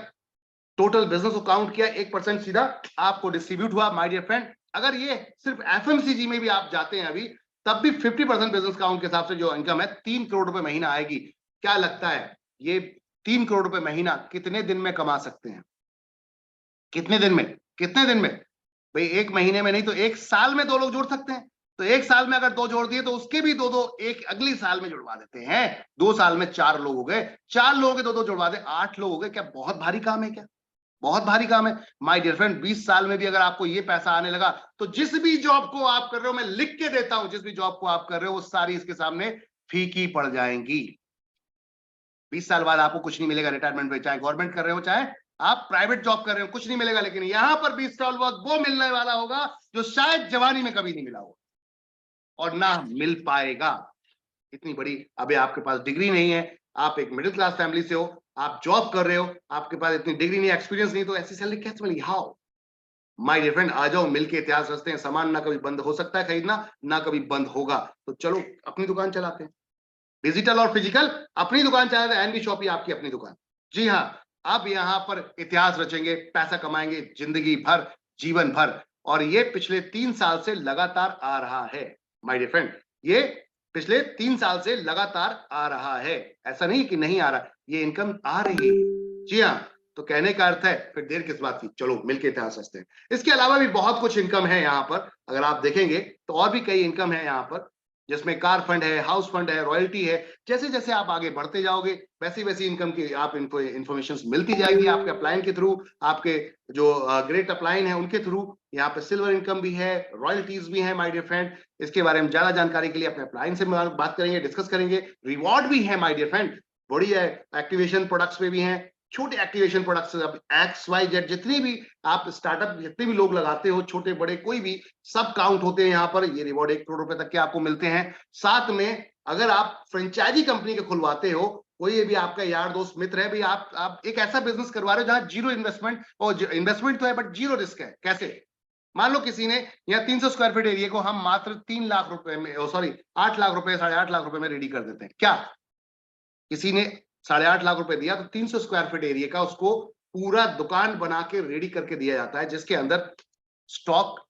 टोटल बिजनेस को काउंट किया, 1% सीधा आपको डिस्ट्रीब्यूट हुआ। माय डियर फ्रेंड, अगर ये सिर्फ एफएमसीजी में भी आप जाते हैं अभी, तब भी 50% बिजनेस काउंट के हिसाब से जो इनकम है 3 करोड़ रुपए महीना आएगी। क्या लगता है ये 3 करोड़ रुपए महीना कितने दिन में कमा सकते हैं? कितने दिन में? कितने दिन में भाई? 1 महीने में नहीं तो 1 साल में 2 लोग जोड़ सकते हैं। तो 1 साल में अगर 2 जोड़ दिए तो उसके भी 2-2 एक अगली साल में जुड़वा देते हैं। 2 साल में 4 लोग हो गए, 4 लोगों के 2-2 जुड़वा दे, 8 लोग हो गए। क्या बहुत भारी काम है? क्या बहुत भारी काम है? माय डियर फ्रेंड, 20 साल में भी अगर आपको ये पैसा आने लगा, तो जिस भी जॉब को आप कर रहे हो, मैं लिख के देता हूं, जिस भी जॉब को आप कर रहे हो वो सारी इसके सामने फीकी पड़ जाएंगी। 20 साल बाद आपको कुछ नहीं मिलेगा रिटायरमेंट में, चाहे गवर्नमेंट कर रहे हो चाहे आप प्राइवेट जॉब कर रहे हो, कुछ नहीं मिलेगा, लेकिन यहां पर भी स्टॉल वर्क वो मिलने वाला होगा जो शायद जवानी में कभी नहीं मिला होगा और ना मिल पाएगा। इतनी बड़ी, अभी आपके पास डिग्री नहीं है, आप एक मिडिल क्लास फैमिली से हो, आप जॉब कर रहे हो, आपके पास इतनी डिग्री नहीं, एक्सपीरियंस नहीं, तो ऐसी सैलरी कैसे मिलेगी? हाउ? माय डियर फ्रेंड, आ जाओ, मिलके इतिहास रचते हैं। सामान ना कभी बंद हो सकता है खरीदना, ना कभी बंद होगा। तो चलो अपनी दुकान चलाते हैं, डिजिटल और फिजिकल अपनी दुकान चलाते हैं। एनबी शॉपी आपकी अपनी दुकान। जी हाँ, अब यहां पर इतिहास रचेंगे, पैसा कमाएंगे जिंदगी भर, जीवन भर। और ये पिछले 3 साल से लगातार आ रहा है माय डियर फ्रेंड, ये पिछले 3 साल से लगातार आ रहा है। ऐसा नहीं कि नहीं आ रहा, ये इनकम आ रही है। जी हाँ, तो कहने का अर्थ है फिर देर किस बात की, चलो मिलकर इतिहास रचते हैं। इसके अलावा भी बहुत कुछ इनकम है यहाँ पर, अगर आप देखेंगे तो और भी कई इनकम है यहाँ पर, जिसमें कार फंड है, हाउस फंड है, रॉयल्टी है। जैसे जैसे आप आगे बढ़ते जाओगे वैसी वैसी इनकम की आप इनको इन्फॉर्मेशन मिलती जाएगी, आपके अपलाइन के थ्रू, आपके जो ग्रेट अपलाइन है उनके थ्रू। यहाँ पे सिल्वर इनकम भी है, रॉयल्टीज भी है माय डियर फ्रेंड। इसके बारे में ज्यादा जानकारी के लिए अपने अपलाइन से बात करेंगे, डिस्कस करेंगे। रिवॉर्ड भी है माय डियर फ्रेंड, बड़ी है, एक्टिवेशन प्रोडक्ट्स पे भी हैं, छोटे एक्टिवेशन प्रोडक्ट्स, अब एक्स वाई जेड जितनी भी आप स्टार्टअप, जितने भी लोग लगाते हो, छोटे बड़े कोई भी, सब काउंट होते हैं यहाँ पर। ये रिवॉर्ड 1 करोड़ रुपए तक के आपको मिलते हैं। साथ में अगर आप फ्रेंचाइजी कंपनी के खुलवाते हो, कोई भी आपका यार दोस्त मित्र है, भाई आप एक ऐसा बिजनेस करवा रहे हो जहां जीरो इन्वेस्टमेंट, और इन्वेस्टमेंट तो है बट जीरो रिस्क है। कैसे? मान लो किसी ने यहाँ 300 स्क्वायर फीट एरिया को हम मात्र 3 लाख रुपए में, सॉरी 8 लाख रुपए, 8.5 लाख रुपए में रेडी कर देते हैं। क्या किसी ने 8.5 लाख रुपए दिया तो 300 स्क्वायर फीट एरिया का उसको पूरा दुकान बना के रेडी करके दिया जाता है, जिसके अंदर स्टॉक,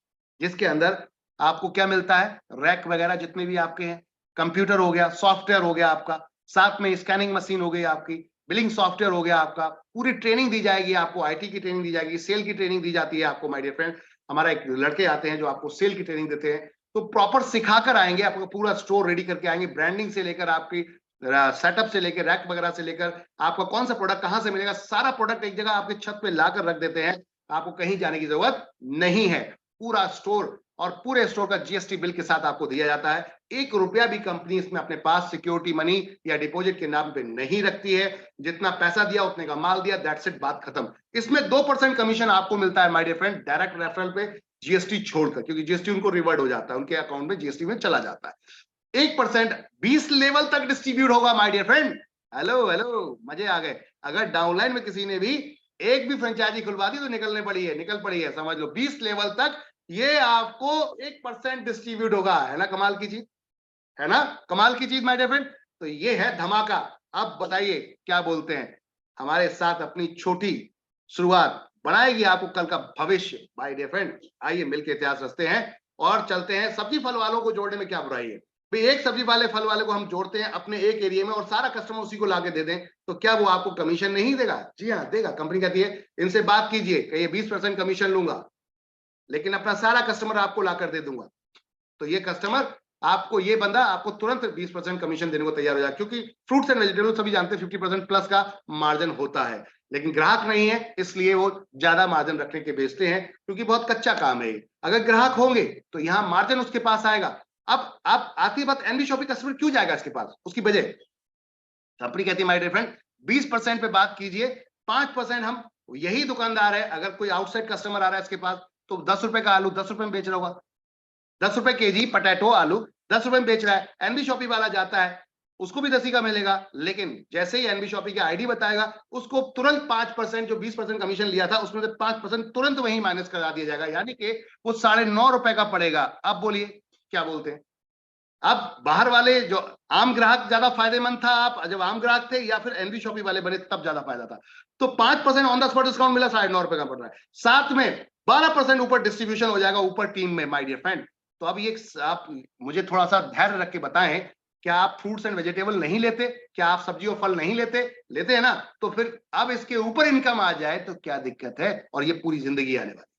जिसके अंदर आपको क्या मिलता है, रैक वगैरह जितने भी आपके हैं, कंप्यूटर हो गया, सॉफ्टवेयर हो गया आपका, साथ में स्कैनिंग मशीन हो गई आपकी, बिलिंग सॉफ्टवेयर हो गया आपका, पूरी ट्रेनिंग दी जाएगी आपको, आईटी की ट्रेनिंग दी जाएगी, सेल की ट्रेनिंग दी जाती है आपको माय डियर फ्रेंड। हमारा एक लड़के आते हैं जो आपको सेल की ट्रेनिंग देते हैं, तो प्रॉपर सिखाकर आएंगे, आपको पूरा स्टोर रेडी करके आएंगे, ब्रांडिंग से लेकर आपकी सेटअप से लेकर, रैक वगैरह से लेकर, आपका कौन सा प्रोडक्ट कहां से मिलेगा, सारा प्रोडक्ट एक जगह आपके छत पे लाकर रख देते हैं। आपको कहीं जाने की जरूरत नहीं है। पूरा स्टोर, और पूरे स्टोर का जीएसटी बिल के साथ आपको दिया जाता है। 1 रुपया भी कंपनी इसमें अपने पास सिक्योरिटी मनी या डिपॉजिट के नाम पे नहीं रखती है। जितना पैसा दिया उतने का माल दिया, दैट्स इट, बात खत्म। इसमें 2% कमीशन आपको मिलता है my dear friend, direct referral पे, जीएसटी छोड़कर, क्योंकि जीएसटी उनको रिवर्ट हो जाता है, उनके अकाउंट में जीएसटी में चला जाता है। 1% 20 लेवल तक डिस्ट्रीब्यूट होगा my dear friend. Hello hello, मजे आ गए। अगर डाउनलाइन में किसी ने भी एक भी फ्रेंचाइजी खुलवा दी तो निकल पड़ी है, समझ लो। 20 लेवल तक ये आपको 1% डिस्ट्रीब्यूट होगा, है ना कमाल की चीज, है ना कमाल की चीज माय डियर फ्रेंड। तो ये है धमाका। अब बताइए क्या बोलते हैं, हमारे साथ अपनी छोटी शुरुआत बनाएगी आपको कल का भविष्य माय डियर फ्रेंड। आइए मिलकर इतिहास रचते हैं और चलते हैं। सब्जी फल वालों को जोड़ने में क्या बुराई है भाई? एक सब्जी वाले फल वाले को हम जोड़ते हैं अपने एक एरिया में और सारा कस्टमर उसी को लाके दे दें, तो क्या वो आपको कमीशन नहीं देगा? जी हाँ देगा। कंपनी कहती है इनसे बात कीजिए, कहिए 20% कमीशन लूंगा, लेकिन अपना सारा कस्टमर आपको लाकर दे दूंगा। तो ये कस्टमर आपको, ये बंदा आपको तुरंत 20% कमीशन देने को तैयार हो जाए, क्योंकि फ्रूट्स एंड वेजिटेबल सभी जानते हैं 50% प्लस का मार्जिन होता है। लेकिन ग्राहक नहीं है, इसलिए वो ज्यादा मार्जिन रखने के बेचते हैं, क्योंकि बहुत कच्चा काम है। अगर ग्राहक होंगे तो यहाँ मार्जिन उसके पास आएगा। अब आप आती बात, एनबी शॉपी कस्टमर क्यों जाएगा इसके पास? उसकी वजह कंपनी कहती है माय डियर फ्रेंड 20% पे बात कीजिए, 5% हम, यही दुकानदार है, अगर कोई आउटसाइड कस्टमर आ रहा है इसके पास तो 10 रुपए का आलू 10 रुपए में बेच रहा होगा, 10 रुपए केजी पटेटो आलू 10 रुपए में बेच रहा है। एनबी शॉपी वाला जाता है, उसको भी 10 ही का मिलेगा, लेकिन जैसे ही एनबी शॉपी की आईडी बताएगा उसको तुरंत 5%, जो 20% कमीशन लिया था उसमें से 5% तुरंत वही माइनस करा दिया जाएगा, यानी कि वो 9.5 रुपए का पड़ेगा। अब बोलिए क्या बोलते हैं? अब बाहर वाले जो आम ग्राहक ज्यादा फायदेमंद था, आप जब आम ग्राहक थे, या फिर एनबी शॉपी वाले बने तब ज्यादा फायदा था? तो 5% ऑन द स्पॉट डिस्काउंट मिला, 9.5 रुपए का पड़ रहा है, साथ में 12% ऊपर डिस्ट्रीब्यूशन हो जाएगा ऊपर टीम में माय डियर फ्रेंड। तो अब ये आप मुझे थोड़ा सा धैर्य रख के बताएं, क्या आप फ्रूट्स एंड वेजिटेबल नहीं लेते? क्या आप सब्जी और फल नहीं लेते? लेते हैं ना? तो फिर अब इसके ऊपर इनकम आ जाए तो क्या दिक्कत है? और ये पूरी जिंदगी आने वाली।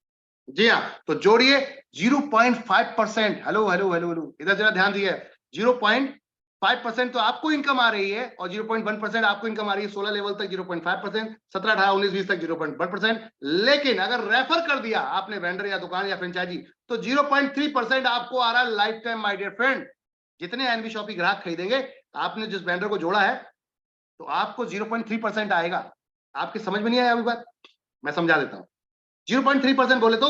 जी हाँ, तो जोड़िए 0.5%। हेलो हेलो हेलो हेलो, इधर जरा ध्यान दिए। 0.5% तो आपको इनकम आ रही है और 0.1% आपको इनकम आ रही है। 16 लेवल तक 0.5%, 17, 18, 19, 20 तक 0.1%। लेकिन अगर रेफर कर दिया आपने वेंडर या दुकान या फ्रेंचाइजी, तो 0.3% आपको आ रहा है lifetime my dear friend. जितने एनबी शॉपी ग्राहक खरीदेंगे, आपने जिस वेंडर को जोड़ा है, तो आपको 0.3% आएगा। आपके समझ में नहीं आया अभी बात? मैं समझा देता हूं। 0.3% बोले तो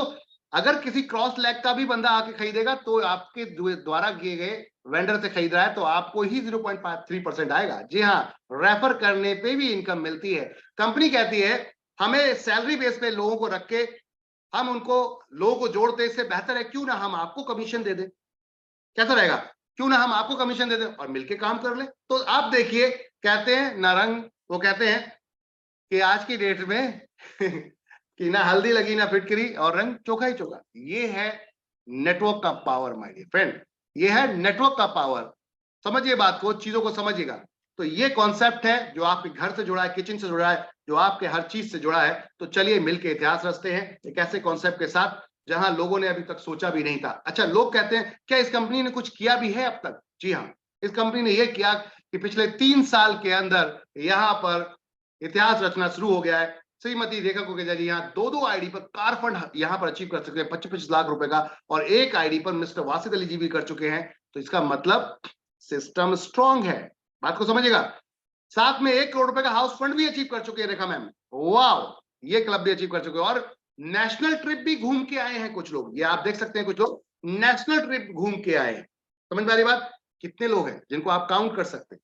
अगर किसी क्रॉस लैग का भी बंदा आके खरीदेगा तो आपके द्वारा किए गए वेंडर से खरीद रहा है तो आपको ही 0.3% आएगा। जी हाँ, रेफर करने पे भी इनकम मिलती है। कंपनी कहती है हमें सैलरी बेस पे लोगों को रख के हम उनको लोगों को जोड़ते, इससे बेहतर है क्यों ना हम आपको कमीशन दे दें। कैसा रहेगा? क्यों ना हम आपको कमीशन दे दें और मिलके काम कर ले। तो आप देखिए, कहते हैं नारंग, वो कहते हैं कि आज की डेट में कि ना हल्दी लगी ना फिटकरी और रंग चोखा ही चोखा। ये है नेटवर्क का पावर माय डियर फ्रेंड, ये है नेटवर्क का पावर। समझिए बात को, चीजों को समझिएगा। तो ये कॉन्सेप्ट है जो आपके घर से जुड़ा है, किचन से जुड़ा है, जो आपके हर चीज से जुड़ा है। तो चलिए मिलके इतिहास रचते हैं एक ऐसे कॉन्सेप्ट के साथ जहां लोगों ने अभी तक सोचा भी नहीं था। अच्छा, लोग कहते हैं क्या इस कंपनी ने कुछ किया भी है अब तक? जी हाँ, इस कंपनी ने यह किया कि पिछले 3 साल के अंदर यहां पर इतिहास रचना शुरू हो गया है। श्रीमती रेखा कुकरेजा जी यहाँ 2 आईडी पर कार फंड यहाँ पर अचीव कर चुके हैं 25-25 लाख रुपए का, और एक आईडी पर मिस्टर वासिद अली जी भी कर चुके हैं। तो इसका मतलब सिस्टम स्ट्रांग है, बात को समझिएगा। साथ में 1 करोड़ रुपए का हाउस फंड भी अचीव कर चुके हैं रेखा मैम, वाह, ये क्लब भी अचीव कर चुके हैं। और नेशनल ट्रिप भी घूम के आए हैं कुछ लोग, ये आप देख सकते हैं, कुछ लोग नेशनल ट्रिप घूम के आए हैं। समझ में आ रही बात? कितने लोग हैं जिनको आप काउंट कर सकते हैं?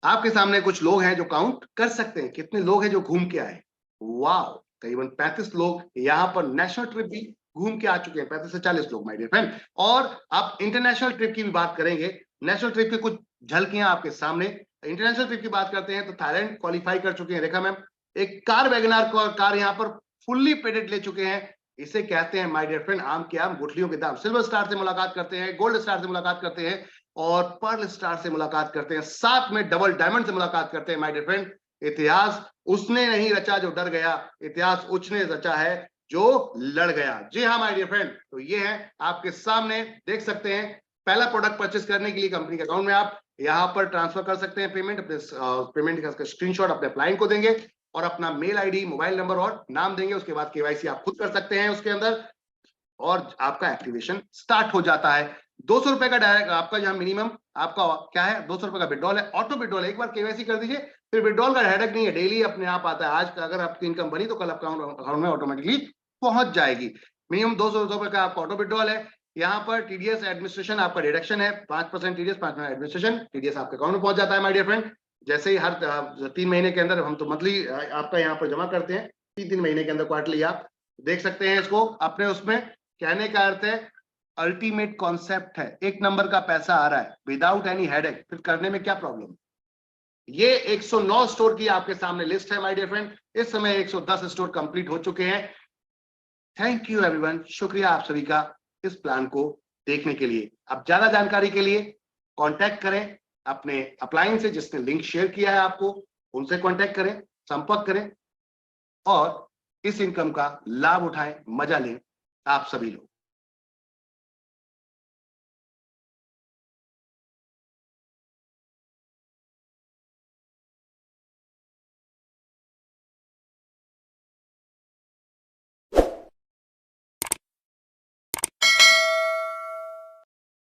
आपके सामने कुछ लोग हैं जो काउंट कर सकते हैं कितने लोग हैं जो घूम के आए। वाह, करीबन 35 लोग यहाँ पर नेशनल ट्रिप भी घूम के आ चुके हैं, 35 से 40 लोग माय डियर फ्रेंड। और आप इंटरनेशनल ट्रिप की भी बात करेंगे, नेशनल ट्रिप की कुछ झलकियां आपके सामने। इंटरनेशनल ट्रिप की बात करते हैं तो थाईलैंड क्वालिफाई कर चुके हैं रेखा मैम, एक कार वैगनार कार यहाँ पर फुल्ली पेडेड ले चुके हैं। इसे कहते हैं माय डियर फ्रेंड आम के आम गुठलियों के दाम। सिल्वर स्टार से मुलाकात करते हैं, गोल्ड स्टार से मुलाकात करते हैं और पर्ल स्टार से मुलाकात करते हैं, साथ में डबल डायमंड से मुलाकात करते हैं माय डियर फ्रेंड। इतिहास उसने नहीं रचा जो डर गया, इतिहास उसने रचा है जो लड़ गया। जी हाँ माय डियर फ्रेंड, तो ये है आपके सामने, देख सकते हैं। पहला प्रोडक्ट परचेस करने के लिए कंपनी के अकाउंट में आप यहां पर ट्रांसफर कर सकते हैं पेमेंट, अपने पेमेंट का स्क्रीनशॉट अपने क्लाइंट को देंगे और अपना मेल आईडी, मोबाइल नंबर और नाम देंगे। उसके बाद केवाईसी आप खुद कर सकते हैं उसके अंदर और आपका एक्टिवेशन स्टार्ट हो जाता है। 200 रुपए का डायरेक्ट आपका जहां मिनिमम आपका क्या है, 200 रुपए का विड्रॉल है, ऑटो विड्रॉल। एक बार केवाईसी कर दीजिए, फिर विड्रॉल का हेडेक नहीं है, डेली अपने आप आता है। आज का अगर आपकी इनकम बनी तो कल अकाउंट में ऑटोमेटिकली पहुंच जाएगी। मिनिमम 200 रुपए का आपका ऑटो विड्रॉल है। यहाँ पर टीडीएस एडमिनिस्ट्रेशन आपका डिडक्शन है, 5% टीडीएस, 5% एडमिनिस्ट्रेशन, टीडीएस आपके अकाउंट में पहुंच जाता है माय डियर फ्रेंड। जैसे ही हर 3 महीने के अंदर, हम तो मंथली आपका यहाँ पर जमा करते हैं, 3 महीने के अंदर क्वार्टरली आप देख सकते हैं इसको अपने उसमें। कहने का अर्थ है अल्टीमेट कॉन्सेप्ट है, 1 नंबर का पैसा आ रहा है विदाउट एनी हेडेक, फिर करने में क्या प्रॉब्लम। ये 109 स्टोर की आपके सामने लिस्ट है माय डियर फ्रेंड। इस समय 110 स्टोर कंप्लीट हो चुके हैं। थैंक यू एवरीवन, शुक्रिया आप सभी का इस प्लान को देखने के लिए। अब ज्यादा जानकारी के लिए कांटेक्ट करें अपने अपलाइन से, जिसने लिंक शेयर किया है आपको, उनसे कांटेक्ट करें, संपर्क करें और इस इनकम का लाभ उठाएं, मजा लें आप सभी लोग।